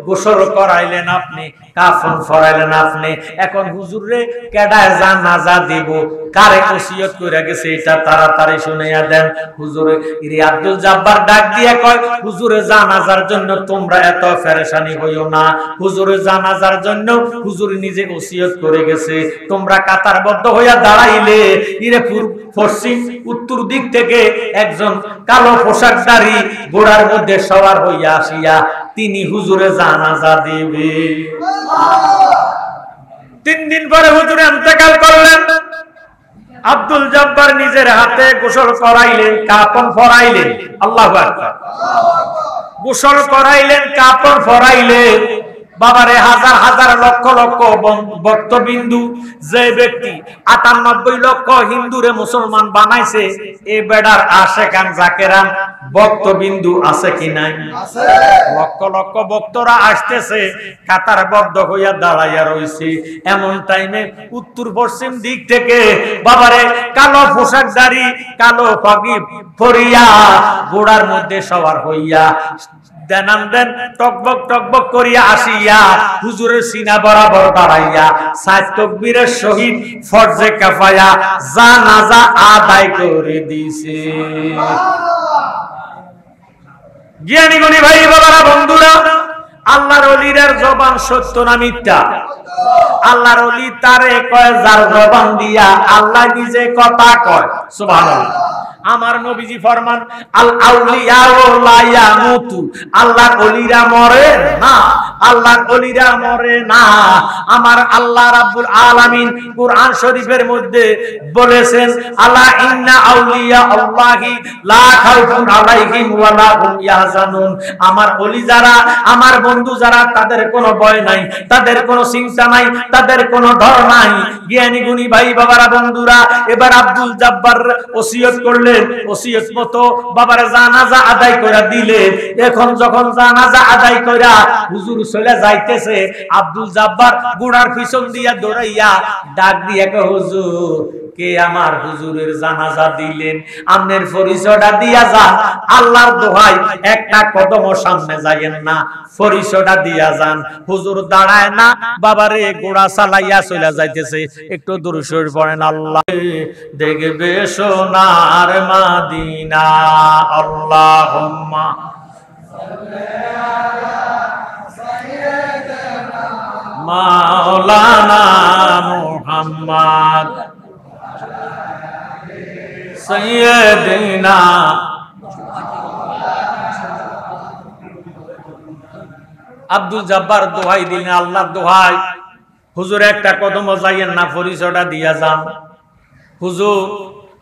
Speaker 1: গোসল করাইলেন আপনি, কাফন পরাইলেন আপনি, এখন হুজুরে কেডায় জানাজা দিব, কারে ওসিয়ত কইরা গেছে এটা তাড়াতাড়ি শুনাইয়া দেন। হুজুরে ইরে আব্দুল জব্বার ডাক দিয়ে কয়, হুজুরে জানাজার জন্য তোমরা এত পেরেশানি হইও না, হুজুরে জানাজার জন্য হুজুর নিজে ওসিয়ত করে গেছে, তোমরা কাতারবদ্ধ হইয়া দাঁড়াইলে ইরে পশ্চিম উত্তর দিক থেকে একজন কালো পোশাকধারী ঘোড়ার মধ্যে সওয়ার হইয়া আসিয়া তিনি হুজুরে জানাজা দিবে। 3 দিন পরে হুজুরে ইন্তেকাল করলেন। আব্দুল জব্বার নিজের হাতে গোসল করাইলেন, কাফন পরাইলেন। আল্লাহু আকবার। গোসল করাইলেন, কাফন পরাইলেন। বাবারে হাজার হাজার লক্ষ লক্ষ ভক্তবিন্দু, যে ব্যক্তি ৯৮ লক্ষ হিন্দুরে মুসলমান বানাইছে, এই বেড়ার আশেকান জাকেরান ভক্তবিন্দু আছে কি নাই? লক্ষ লক্ষ ভক্তরা আসতেছে, কাতারবদ্ধ হইয়া দাঁড়াইয়া রয়েছে। এমন টাইমে উত্তর পশ্চিম দিক থেকে বাবারে কালো পোশাকধারী, কালো পাগড়ি পরিয়া, ঘোড়ার মধ্যে সওয়ার হইয়া দেনান টকবক টকবক করিয়া আসিয়া হুজুরের সিনা বরাবর দাঁড়াইয়া ৭ তাকবীরের শহীদ ফরজে কাফায়া জানাজা আদায় করে দিছে। জ্ঞানী গুণী ভাই বাবারা বন্ধুরা, আল্লাহর ওলির জবান সত্য না মিথ্যা? আল্লাহর ওলি তারে কয় যার জবান দিয়া আল্লাহ নিজে কথা কয়। সুবহানাল্লাহ। আমার নবীজি ফরমান আল আউলিয়া লা ইয়ামুতু, আল্লাহর ওলিরা মরে না, আল্লাহর ওলিরা মরে না। আমার আল্লাহ রাব্বুল আলামিন কুরআন শরীফের মধ্যে বলেছেন আলা ইন্না আউলিয়া আল্লাহি লা খাউফুন আলাইহিম ওয়া লা হুম ইয়াহজানুন, আমার ওলি যারা, আমার বন্ধু যারা, তাদের কোনো ভয় নাই, তাদের কোনো চিন্তা নাই, তাদের কোনো ডর নাই। জ্ঞানী গুণী ভাই বাবারা বন্ধুরা, এবার আব্দুল জব্বার ওসিয়ত করলেন, ওসিয়ত মতো বাবারে জানাজা আদায় করে দিলেন। এখন যখন জানাজা আদায় কইরা হুজুর চলে যাইতেছে, আব্দুল জব্বার ঘোড়ার পিছন দিয়া দৌড়াইয়া ডাক দিয়া কয় হুজুর, কে আমার হুজুরের জানাজা দিলেন? আমনের পরিচয়টা দিয়া যান, আল্লাহর দোহাই একটা কদমও সামনে যাইয়েন না, পরিচয়টা দিয়া যান। হুজুর দাঁড়ায় না, বাবারে ঘোড়া চালাইয়া চলে যাইতেছে। একটু দুরূদ শরীফ পড়েন। আল্লাহ দেখবে সোনার মদিনা, আল্লাহুম্মা মাওলানা মুহাম্মদ সাইয়্যিদিনা। আব্দুল জব্বার দোহাই দিলেন, আল্লাহর দোহাই হুজুর একটা কদম যাইয়েন না, পরিচয়টা দিয়া যান। হুজুর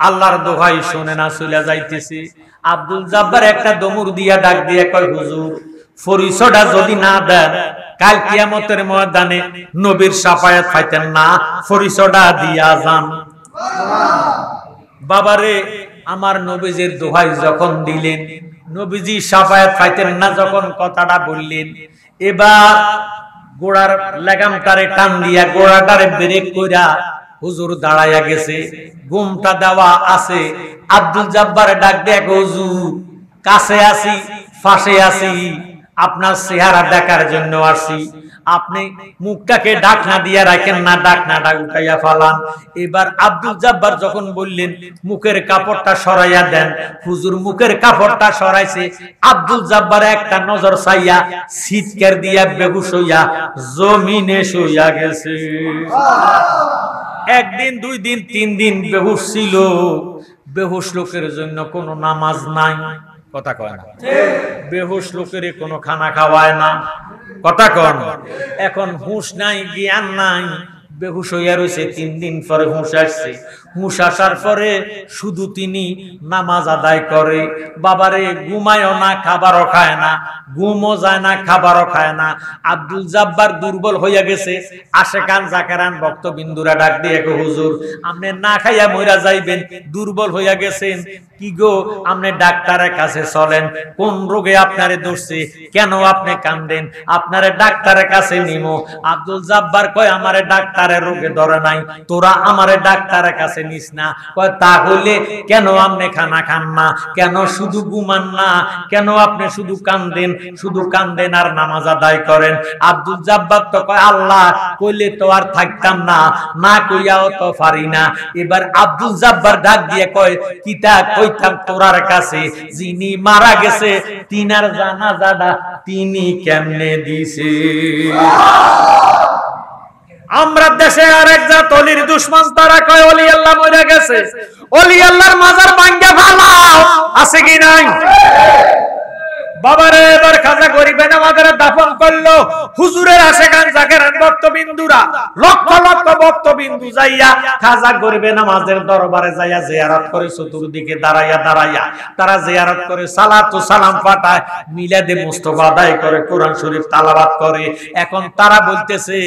Speaker 1: আল্লাহর দোহাই শুনে না, চলে যাইতেছি। আব্দুল জব্বার একটা দমুর দিয়া ডাক দিয়া কয় হুজুর, পরিচয়টা যদি না দেন, কাল কিয়ামতের ময়দানে নবীর শাফায়াত পাইতেন না, পরিচয়টা দিয়া যান। বাবারে আমার নবীজির দোহাই যখন দিলেন, নবীজি শাফায়াত পাইতেন না যখন কথাটা বললেন, এবার ঘোড়ার লাগামটারে টান দিয়া ঘোড়াটারে ব্রেক কইরা হুজুর দাঁড়াইয়া গেছে, ঘুমটা দেওয়া আছে। আব্দুল জব্বার ডাক দেয়া, হুজুর কাছে আসি, পাশে আসি, আপনার চেহারা দেখার জন্য আসি, আপনি মুখটাকে ঢাকনা দিয়ে রাখেন না, ঢাকনাটা উঠাইয়া ফালান। এবার আব্দুল জব্বার যখন বললেন মুখের কাপড়টা সরাইয়া দেন, হুজুর মুখের কাপড়টা সরাইছে। আব্দুল জব্বার একটা নজর চাইয়া চিৎকার দিয়া বেহুশ হইয়া জমিনে শুইয়া গেছে। একদিন, 2 দিন, 3 দিন বেহুশ ছিল। বেহুশ লোকের জন্য কোনো নামাজ নাই, কথা কয় না। বেহুশ লোকের কোনো খানা খাওয়ায় না, কথা কন। এখন হুঁশ নাই, জ্ঞান নাই, বেহুশ হইয়া রয়েছে। 3 দিন পরে হুঁশ আসছে। হুঁশ আসার পরে শুধু তিনি নামাজ আদায় করে। বাবারে ঘুমায়ও না, খাবারও খায় না, ঘুমও যায় না, খাবারও খায় না। আব্দুল জব্বার দুর্বল হইয়া গেছে। আশেকান জাকেরান ভক্তবিন্দুরা ডাক দিয়ে, হুজুর আপনি না খাইয়া মইরা যাইবেন, দুর্বল হইয়া গেছেন। কি গো, আপনি ডাক্তারের কাছে চলেন, কোন রোগে আপনারে ধরছে, কেন আপনি কান্দেন, আপনারে ডাক্তারের কাছে নিমো। আব্দুল জব্বার কয়, আমারে ডাক্তারের রোগে ধরে নাই, তোরা আমারে ডাক্তারের কাছে নিস না। কয় তাহলে কেন আপনি খানা খান না, কেন শুধু ঘুমান না, কেন আপনি শুধু কান্দেন, শুধু কান্দেন আর নামাজ আদায় করেন? আব্দুল জব্বার তো কয়, আল্লাহ কইলে তো আর থাকতাম না, না কইয়াও তো পারি না। এবার আব্দুল জব্বার ডাক দিয়ে কয়, কিতা কইতাম তোরার কাছে, যিনি মারা গেছে তিনার জানাজাটা তিনি কেমনে দিছে? আমরা দেশে আরেক জাত অলির দুশমন, তারা কয় ওলি আল্লাহ মরে গেছে, ওলি আল্লাহর মাজার ভাঙ্গা ফালাও, আছে কি নাই? বাবারে এবার খাজা গরিবে আমাদের দাফন করলো। হুজুরের আশেকান জাকেরান ভক্ত ভক্তবিন্দুরা লক্ষ লক্ষ ভক্তবিন্দু যাইয়া খাজা গরিবে নামাজের দরবারে যাইয়া জিয়ারত করে, চতুর্দিকে দাঁড়াইয়া দাঁড়াইয়া তারা জিয়ারত করে, সালাতু সালাম পাঠায়, মিলাদে মুস্তাফা আদায় করে, কোরআন শরীফ তেলাওয়াত করে। এখন তারা বলতেছে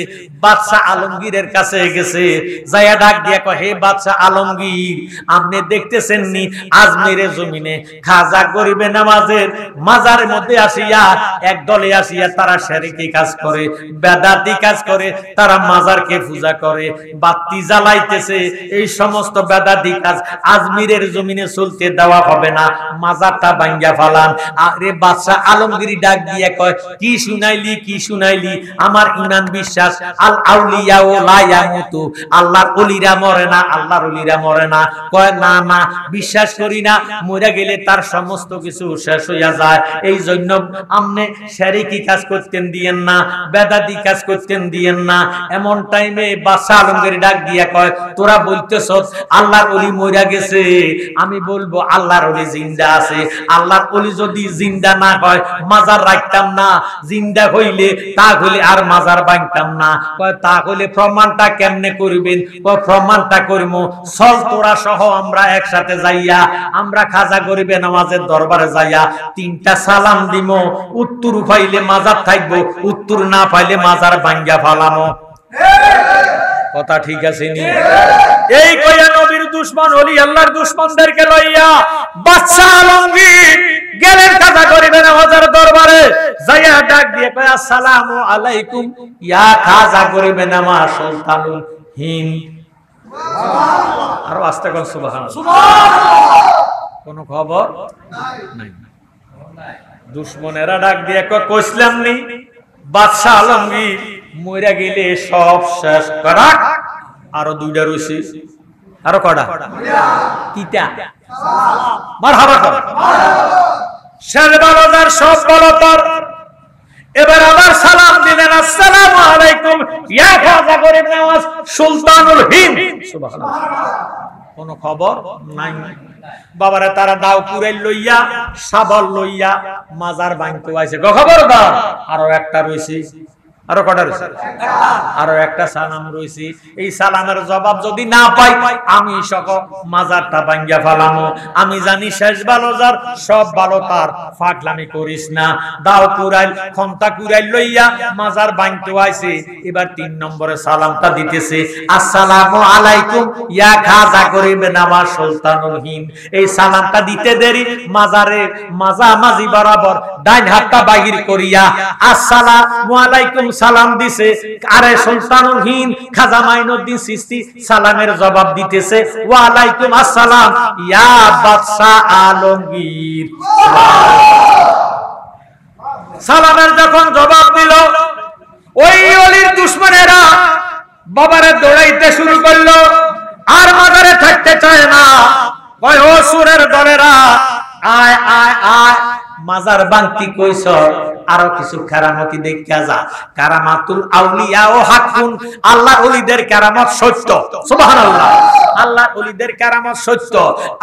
Speaker 1: বাদশা আলমগীরের কাছে গেছে, যাইয়া ডাক দিয়া কয়, হে বাদশা আলমগীর, আপনি দেখতেছেন নি আজমিরের জমিনে খাজা গরিবে নামাজের মাজারের মধ্যে আসিয়া এক দলে আসিয়া তারা শিরকি কাজ করে, বেদাতি কাজ করে, তারা মাজারকে পূজা করে, বাতি জ্বালাইতেছে। এই সমস্ত বেদাতি কাজ আজমিরের জমিনে চলতে দেওয়া হবে না, মাজারটা ভাঙ্গা ফেলান। আরে বাদশা আলমগীর ডাক দিয়ে কয়, কি শুনাইলি, কি শুনাইলি? আমার ঈমান বিশ্বাস, আল আউলিয়া ও লা ইয়ামুতু, আল্লাহর ওলিরা মরে না, আল্লাহর ওলিরা মরে না। কয় না না, বিশ্বাস করি না, মরে গেলে তার সমস্ত কিছু শেষ হইয়া যায়। এই জন্য আপনি শিরকি কাজ করতেন দিয়েন না, বেদাতি কাজ করতেন দিয়েন না। এমন টাইমে বাদশা আলমগীর ডাক দিয়া কয়, তোরা বলতেছ আল্লাহর ওলি মরে গেছে, আমি বলবো আল্লাহর ওলি জিন্দা আছে। আল্লাহর ওলি যদি জিন্দা না হয় মাজার রাখতাম না, জিন্দা হইলে তাহলে আর মাজার ভাঙতাম না। কয় তাহলে প্রমাণটা কেমনে করবেন? কয় প্রমাণটা করবো, চল তোরা সহ আমরা একসাথে যাইয়া আমরা খাজা গরিবে নামাজের দরবারে যাইয়া তিনটা সালাম দিব, উত্তর পাইলে মাজার থাকবো, উত্তর না পাইলে মাজার ভাঙ্গা ফালামো। কথা ঠিক আছে নি? এই কইয়া নবীর দুশমন ওলি আল্লাহর দুশমনদেরকে লইয়া বাদশা আলমগীর গেলেন খাজা গরিবে নামাজের দরবারে, যাইয়া ডাক দিয়ে কয়, আসসালামু আলাইকুম ইয়া খাজা গরিবে নামাজ সুলতানুল হিন্দ। আর আস্তে কোন সুবহানাল্লাহ, কোন খবর নাই। দুশমনেরা ডাক দিয়ে কয়, কইছিলাম নি বাদশা আলমগীর মইরা গেলে সব শেষ করা। আরো দুইটা রইছে, আরো কয়টা? তিনটা। মারহাবা কর। শেষ বালাদার সব বলতর। এবার আবার সালাম দিলেন, আসসালামু আলাইকুম ইয়া খাজা গরিব নওয়াজ সুলতানুল হিন্দ। সুবহানাল্লাহ। কোন খবর নাই। বাবারে তারা দাও কুরাই লইয়া, সাবল লইয়া মাজার ভাঙতে আইছে। খবরদার, আরো একটা রইছে। আরো কটা রয়েছে? আরো একটা সালাম রয়েছে। এই সালামের জবাব যদি না পাই আমি সকল মাজারটা ভাঙ্গা ফেলামো। আমি জানি শেষ ভালো যার, সব ভালো তার, ফাটলামি করিস না। দাও কুরাইল, খন্তা কুরাইল লইয়া মাজার ভাঙতে আইছে। এবার 3 নম্বরে সালামটা দিতেছে, আসসালামু আলাইকুম ইয়া খাজা গরিবে নামাজ সুলতানুল হিন্দ। এই সালামটা দিতে দেরি মাজারে মাঝামাঝি বরাবর ডাইন হাতটা বাহির করিয়া আসসালামু আলাইকুম সালাম দিছে। আরে সুলতানুল হিন্দ খাজা মাইনুদ্দিন চিশতি সালামের জবাব দিতেছে, ওয়া আলাইকুম আসসালাম ইয়া বাদশা আলমগীর। সালামের যখন জবাব দিল, ওই ওলির দুশমনেরা বাবারে দৌড়াইতে শুরু করলো, আর মাজারে থাকতে চায় না। কয়, ও সুরের দলেরা, আয় আয় আয়, মাজার বাংতি কইছ, আরো কিছু কারামতি দেখা যা। কারামাতুল আউলিয়া ও হাকুন, আল্লাহর ওলিদের কারামত সত্য। সুবহানাল্লাহ। আল্লাহর ওলিদের কারামত সত্য।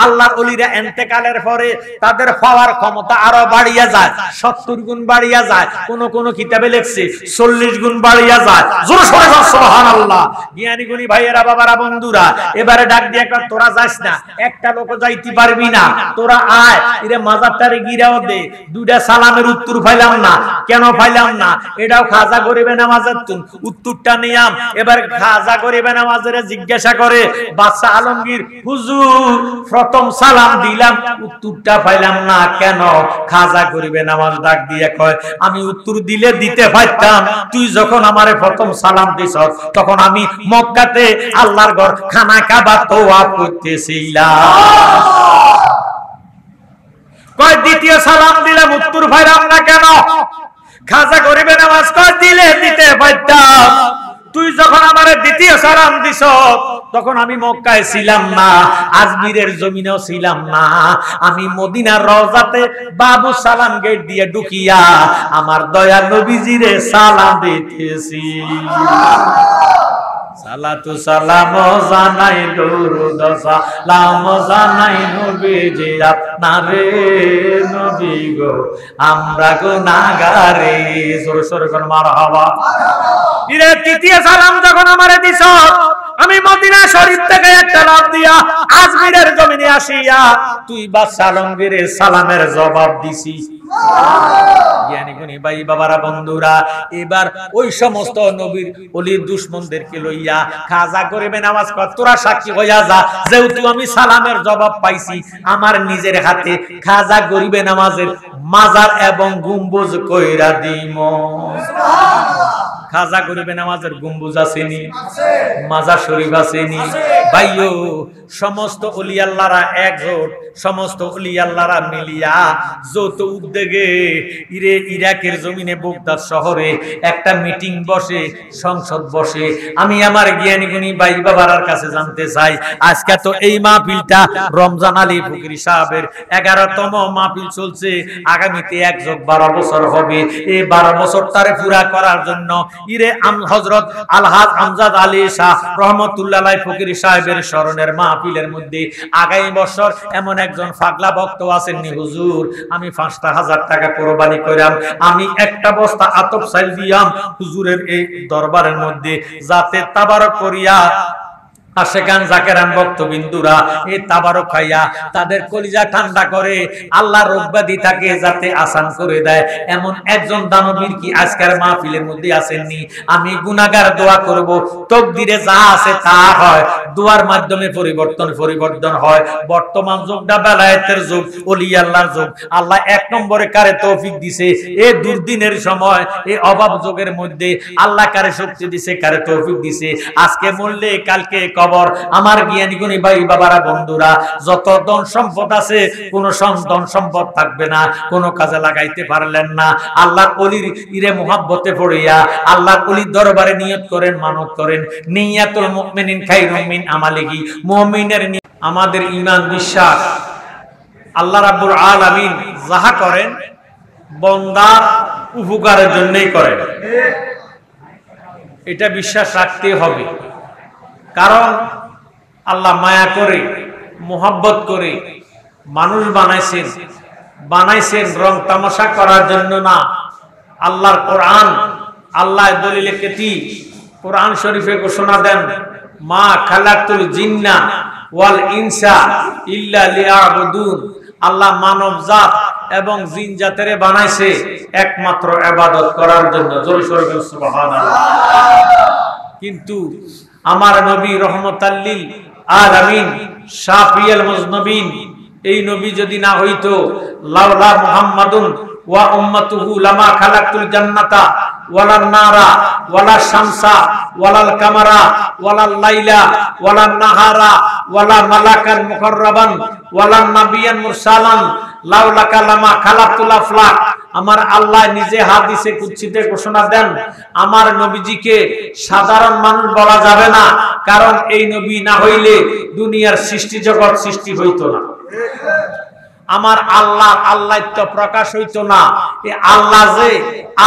Speaker 1: আল্লাহর ওলিরা ইন্তেকালের পরে তাদের পাওয়ার ক্ষমতা আরো বাড়িয়া যায়, 70 গুণ বাড়িয়া যায়। কোন কোন কিতাবে লেখছে 40 গুণ বাড়িয়া যায়। জোরে সোরে বল সুবহানাল্লাহ। জ্ঞানী গুণী ভাইয়েরা, বাবারা, বন্ধুরা, এবারে ডাক দিয়ে কয়, তোরা যাস না, একটা লোক যাইতে পারবি না, তোরা আয়। এরে মাজারটারে গিরাও দে। দুইটা সালামের উত্তর পাইলাম না। কেন পাইলাম না? এটাও খাজা গরিবে নামাজের উত্তরটা নিয়াম। এবার খাজা গরিবে নামাজের জিজ্ঞাসা করে বাদশা আলমগীর, হুজুর প্রথম সালাম দিলাম, উত্তরটা পাইলাম না কেন? খাজা গরিবে নামাজ ডাক দিয়ে কয়, আমি উত্তর দিলে দিতে পারতাম। তুই যখন আমারে প্রথম সালাম দিছ, তখন আমি মক্কাতে আল্লাহর ঘর খানা কাবা তওয়াফ করতেছিলাম। কয়, দ্বিতীয় সালাম দিলাম, উত্তর পাইলাম না কেন? খাজা গরিবে নামাজ কয়, দিলে দিতে পারতাম। তুই যখন আমারে দ্বিতীয় সালাম দিছ, তখন আমি মক্কায় ছিলাম না, আজমিরের জমিনেও ছিলাম না। আমি মদিনার রওজাতে বাবু সালাম গেট দিয়ে ঢুকিয়া আমার দয়াল নবীজিরে সালাম দিতেছি। সালাতু সালাম জানাই, দরুদ সালাম জানাই নবীজি আপনারে, নবী গো আমরা গুনাহগারে। জোরে সোরে কোন মারহাবা। ইরে তৃতীয় সালাম যখন আমারে দিছ, আমি মদিনা শরীফ থেকে একটা লাভ দিয়া আজমিরের জমিনে আসিয়া তুই বাদশা আলমগীরের সালামের জবাব দিছি। জ্ঞানী গুণী ভাই বাবারা বন্ধুরা, এবার ওই সমস্ত নবীর ওলির দুশমনদেরকে লইয়া খাজা গরিবে নামাজ পড়, তোরা সাক্ষী হইয়া যা, যেহেতু আমি সালামের জবাব পাইছি, আমার নিজের হাতে খাজা গরিবে নামাজের মাজার এবং গম্বুজ কইরা দিম। খাজা গরিবে নামাজের গম্বুজ আসেনি, মাজার শরীফ আসেনি। ভাইও সমস্ত ওলি আল্লাহরা একজোট, সমস্ত ওলি আল্লাহরা মিলিয়া যৌথ উদ্যোগে ইরাকের জমিনে বাগদাদ শহরে একটা মিটিং বসে, সংসদ বসে। আমি আমার জ্ঞানী গুণী ভাই বাবার কাছে জানতে চাই, আজকে তো এই মাহফিলটা রমজান আলী ফকির সাহেবের 11তম মাহফিল চলছে, আগামীতে 1+12 বছর হবে। এই 12 বছরটারে পুরা করার জন্য হযরত আলহাজ আমজাদ আলী শাহ রহমতুল্লাহ আলাইহি ফকির সাহেবের স্মরণের মাহফিলের মধ্যে আগামী বছর এমন একজন পাগলা ভক্ত আছেন নি, হুজুর আমি 5,000 টাকা কোরবানি কইরাম, আমি একটা বস্তা আতপ চাল দিয়াম হুজুরের এই দরবারের মধ্যে, যাতে তাবারক করিয়া আশেকান জাকেরান ভক্তবিন্দুরা এই তাবারক খাইয়া তাদের কলিজা ঠান্ডা করে, আল্লাহ রোগব্যাধি থাকে যাতে আসান করে দেয়, এমন একজন দানবীর কি আজকের মাহফিলের মধ্যে আসেননি? আমি গুনাহগার দোয়া করব, তকদিরে যা আছে তা হয়, দোয়ার মাধ্যমে পরিবর্তন হয়। বর্তমান যুগটা বেলায়েতের যুগ, ওলি আল্লাহর যুগ। আল্লাহ 1 নম্বরে কারে তৌফিক দিছে, এই দুর্দিনের সময়, এই অভাব যুগের মধ্যে আল্লাহ কারে শক্তি দিছে, কারে তৌফিক দিছে। আজকে মরলে কালকে কবর। আমার জ্ঞানী গুণী ভাই বাবারা বন্ধুরা, যত ধন সম্পদ আছে কোন ধন সম্পদ থাকবে না, কোন কাজে লাগাইতে পারলেন না। আল্লাহর ওলির ইরে মুহাব্বতে পড়িয়া আল্লাহর ওলির দরবারে নিয়ত করেন, মানত করেন। নিয়াতুল মুমিনিন খায়রুম মিন আমালিহি, মুমিনের আমাদের ঈমান বিশ্বাস আল্লাহ রাব্বুল আলামিন যাহা করেন বান্দার উপকারের জন্যই করেন, এটা বিশ্বাস রাখতে হবে। কারণ আল্লাহ মায়া করে, মুহাব্বত করে মানুষ বানাইছেন রং তামাশা করার জন্য না। আল্লাহর কোরআন, আল্লাহ দলিলে কেতি কোরআন শরীফে ঘোষণা দেন, মা খালাকতুল জিন্না ওয়াল ইনসা ইল্লা লিয়াবুদুন। আল্লাহ মানব জাত এবং জিন জাতের বানাইছে একমাত্র ইবাদত করার জন্য। জোরে সোরে বলেন সুবহানাল্লাহ। কিন্তু আমার নবী রহমাতাল লিল আলামিন শাফিউল মুজনবিন, এই নবী যদি না হইতো, লাউলা মুহাম্মাদুন ওয়া উম্মাতুহু লামা খালাকতুল জান্নাতা ওয়ালান নারা ওয়ালা শামসা ওয়ালাল কামারা ওয়ালাল লাইলা ওয়ালান নাহারা ওয়ালা মালাকান মুকাররাবান ওয়ালান নাবিয়ান মুরসালান লাউলাকা লামা খালাকতুল আফলাক। আমার আল্লাহ নিজে হাদিসে কুদসিতে ঘোষণা দেন, আমার নবীজিকে সাধারণ মানুষ বলা যাবে না, কারণ এই নবী না হইলে দুনিয়ার সৃষ্টি জগৎ সৃষ্টি হইতো না। আমার আল্লাহত্ব প্রকাশ হইতো না। এই আল্লাহ যে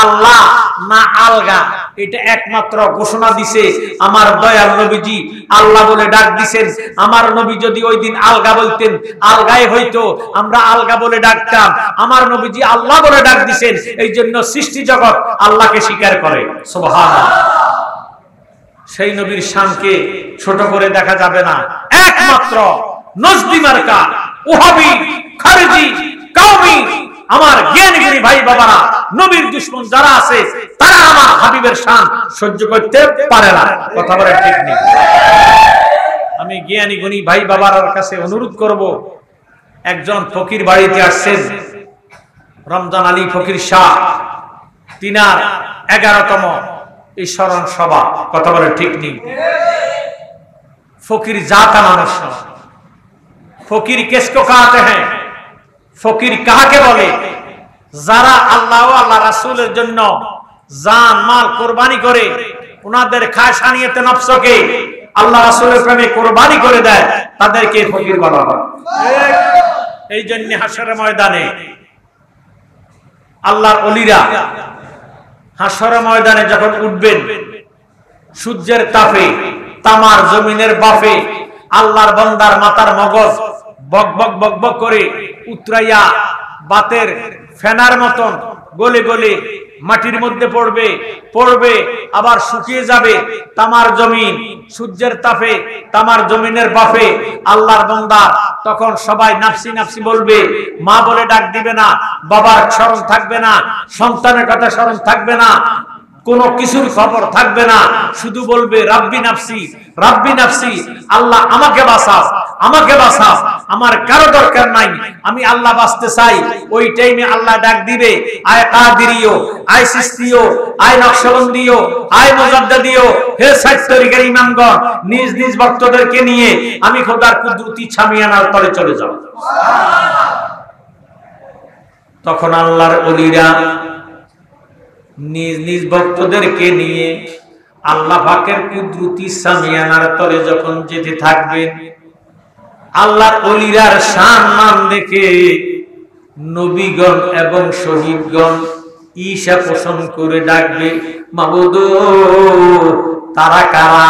Speaker 1: আল্লাহ না আলগা, এটা একমাত্র ঘোষণা দিছে আমার দয়াল নবীজি। আল্লাহ বলে ডাক দিছেন। আমার নবী যদি ওই দিন আলগা বলতেন, আলগাই হইতো, আমরা আলগা বলে ডাকতাম। আমার নবীজি আল্লাহ বলে ডাক দিছেন, এই জন্য সৃষ্টি জগৎ আল্লাহকে স্বীকার করে। সুবহানাল্লাহ। সেই নবীর শানকে ছোট করে দেখা যাবে না। একমাত্র নজদি মার্কা, ওহাবি, খারিজি, কওমি, আমার জ্ঞানী ভাই বাবারা, নবীর দুশমন যারা আছে তারা আমার হাবিবের শান সহ্য করতে পারে না। কথা বলে ঠিক নেই। আমি জ্ঞানী গুণী ভাই বাবার কাছে অনুরোধ করব, একজন ফকির বাড়িতে আসছেন, রমজান আলী ফকির শাহ, তিনার 11তম এই স্মরণ সভা। কথা বলে ঠিক নেই। ফকির জাতা মানুষ, ফকির কিসকো कहते हैं, ফকির কাকে বলে? যারা আল্লাহ ও আল্লাহ রাসূলের জন্য জান মাল কুরবানি করে, উনাদের খায়সানিয়তে নফসকে আল্লাহ রাসূলের প্রেমে কুরবানি করে দেয়, তাদেরকে ফকির বলা হয়। এই জন্য হাশরের ময়দানে আল্লাহর ওলিরা হাশরের ময়দানে যখন উঠবেন, সূর্যের তাপে, তামার জমিনের বাফে আল্লাহর বান্দার মাথার মগজ বক বক বক বক করে উতরাইয়া বাতের ফেনার মতন গলে গলে মাটির মধ্যে পড়বে পড়বে, আবার শুকিয়ে যাবে তামার জমিন, সূর্যের তাপে তামার জমিনের বাফে। আল্লাহর বান্দা তখন সবাই নাফসি নাফসি বলবে, মা বলে ডাক দিবে না, বাবার স্মরণ থাকবে না, সন্তানের কথা স্মরণ থাকবে না, কোনো কিছুর খবর থাকবে না, শুধু বলবে রাব্বি নাফসি রাব্বি নাফসি, আল্লাহ আমাকে বাঁচাও আমাকে বাঁচাও, আমার কারো দরকার নাই, আমি আল্লাহ বাঁচতে চাই। ওই টাইমে আল্লাহ ডাক দিবে, আয় কাদিরিও, আয় সিস্তিও, আয় নকশবন্দিও, আয় মুজাদ্দিদিও, হে ষাট তরিকার ইমামগণ, নিজ নিজ ভক্তদেরকে নিয়ে আমি খোদার কুদরতি ছামিয়ানার তলে চলে যাও। তখন আল্লাহর ওলিরা নিজ নিজ ভক্তদেরকে নিয়ে আল্লাহ পাকের কুদরতি সামিয়ানার তলে যখন যেতে থাকবেন, আল্লাহর ওলিরার সম্মান দেখে নবীগণ এবং শহীদগণ ঈশা পোষণ করে ডাকবে, মাবুদ তারা কারা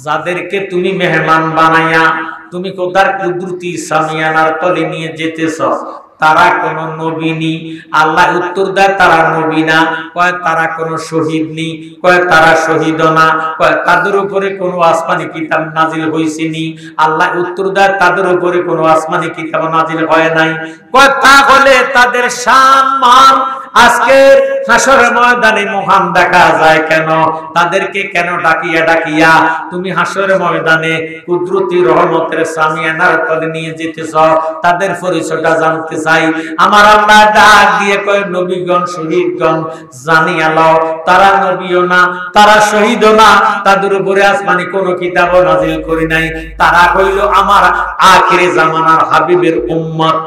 Speaker 1: যাদেরকে তুমি মেহমান বানাইয়া তুমি খোদার কুদরতি সামিয়ানার তলে নিয়ে যেতেছ, তারা কোন নবী নি? আল্লাহ উত্তর দেয়, তারা নবী না। কয় তারা কোন শহীদ নি? কয় তারা শহীদ না। কয় তাদের উপরে কোন আসমানি কিতাব নাজিল হইছে নি? আল্লাহ উত্তর দেয়, তাদের উপরে কোন আসমানি কিতাব নাজিল হয় নাই। কয় তাহলে তাদের সম্মান আজকের হাসরের ময়দানে মহান দেখা যায় কেন? তাদেরকে কেন ডাকিয়া ডাকিয়া তুমি হাসরের ময়দানে কুদরতি রহমতের সামিয়ানার তলে নিয়ে যেতেছ? তাদের পরিচয়টা জানতে চাই। আমার আল্লাহ ডাক দিয়ে কয়, নবীগণ শহীদগণ জানিয়া লও, তারা নবীও না, তারা শহীদও না, তাদের উপরে আসমানি কোন কিতাব নাজিল করি নাই। তারা হইল আমার আখিরে জামানার হাবিবের উম্মত।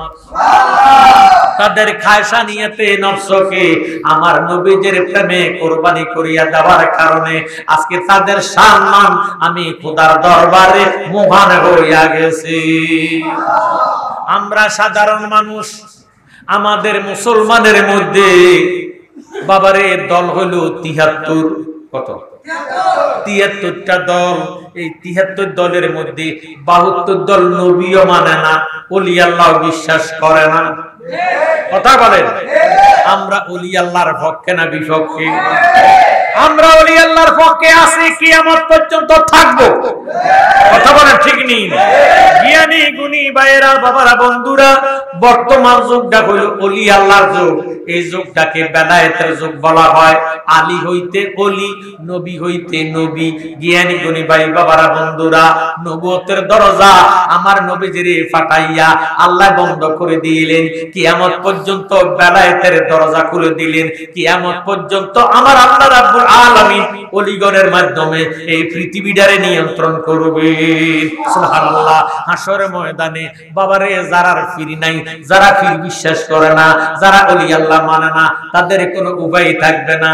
Speaker 1: তাদের খায়সা নিয়তে নফসকে আমার নবীদের প্রেমে কুরবানি করিয়া দেওয়ার কারণে আজকে তাদের সম্মান আমি খোদার দরবারে মহান হইয়া গেছি। আমরা সাধারণ মানুষ, আমাদের মুসলমানের মধ্যে বাবারে দল হলো ৭৩। কত? ৭৩টা দল। এই ৭৩ দলের মধ্যে ৭২ দল নবীও মানে না, ওলি আল্লাহ বিশ্বাস করে না। কথা বলেন, আমরা ওলি আল্লাহর পক্ষে না বিপক্ষে? আমরা ওলি আল্লাহর পক্ষে আছি, কিয়ামত পর্যন্ত থাকবো। কথা বলেন ঠিক নেই? জ্ঞানী গুণী ভাইয়েরা, বাবারা, বন্ধুরা, বর্তমান যুগটা হলো ওলি আল্লাহর যুগ। এই যুগটাকে বেলায়েতের যুগ বলা হয়। আলী হইতে ওলি, নবী হইতে নবী। জ্ঞানী গুণী ভাই, বাবারা, বন্ধুরা, নবুয়তের দরজা আমার নবীজিরে ফাটাইয়া আল্লাহ বন্ধ করে দিলেন। কিয়ামত পর্যন্ত বেলায়েতের দরজা খুলে দিলেন। কিয়ামত পর্যন্ত আমার আল্লাহ রাব্বুল আলামিন ওলিগণের মাধ্যমে এই পৃথিবীটারে নিয়ন্ত্রণ করবে। সুবহানাল্লাহ। হাসরের ময়দানে বাবারে যারা ফির নাই, যারা ফির বিশ্বাস করে না, যারা ওলি আল্লাহ মানে না, তাদের কোনো উপায় থাকবে না।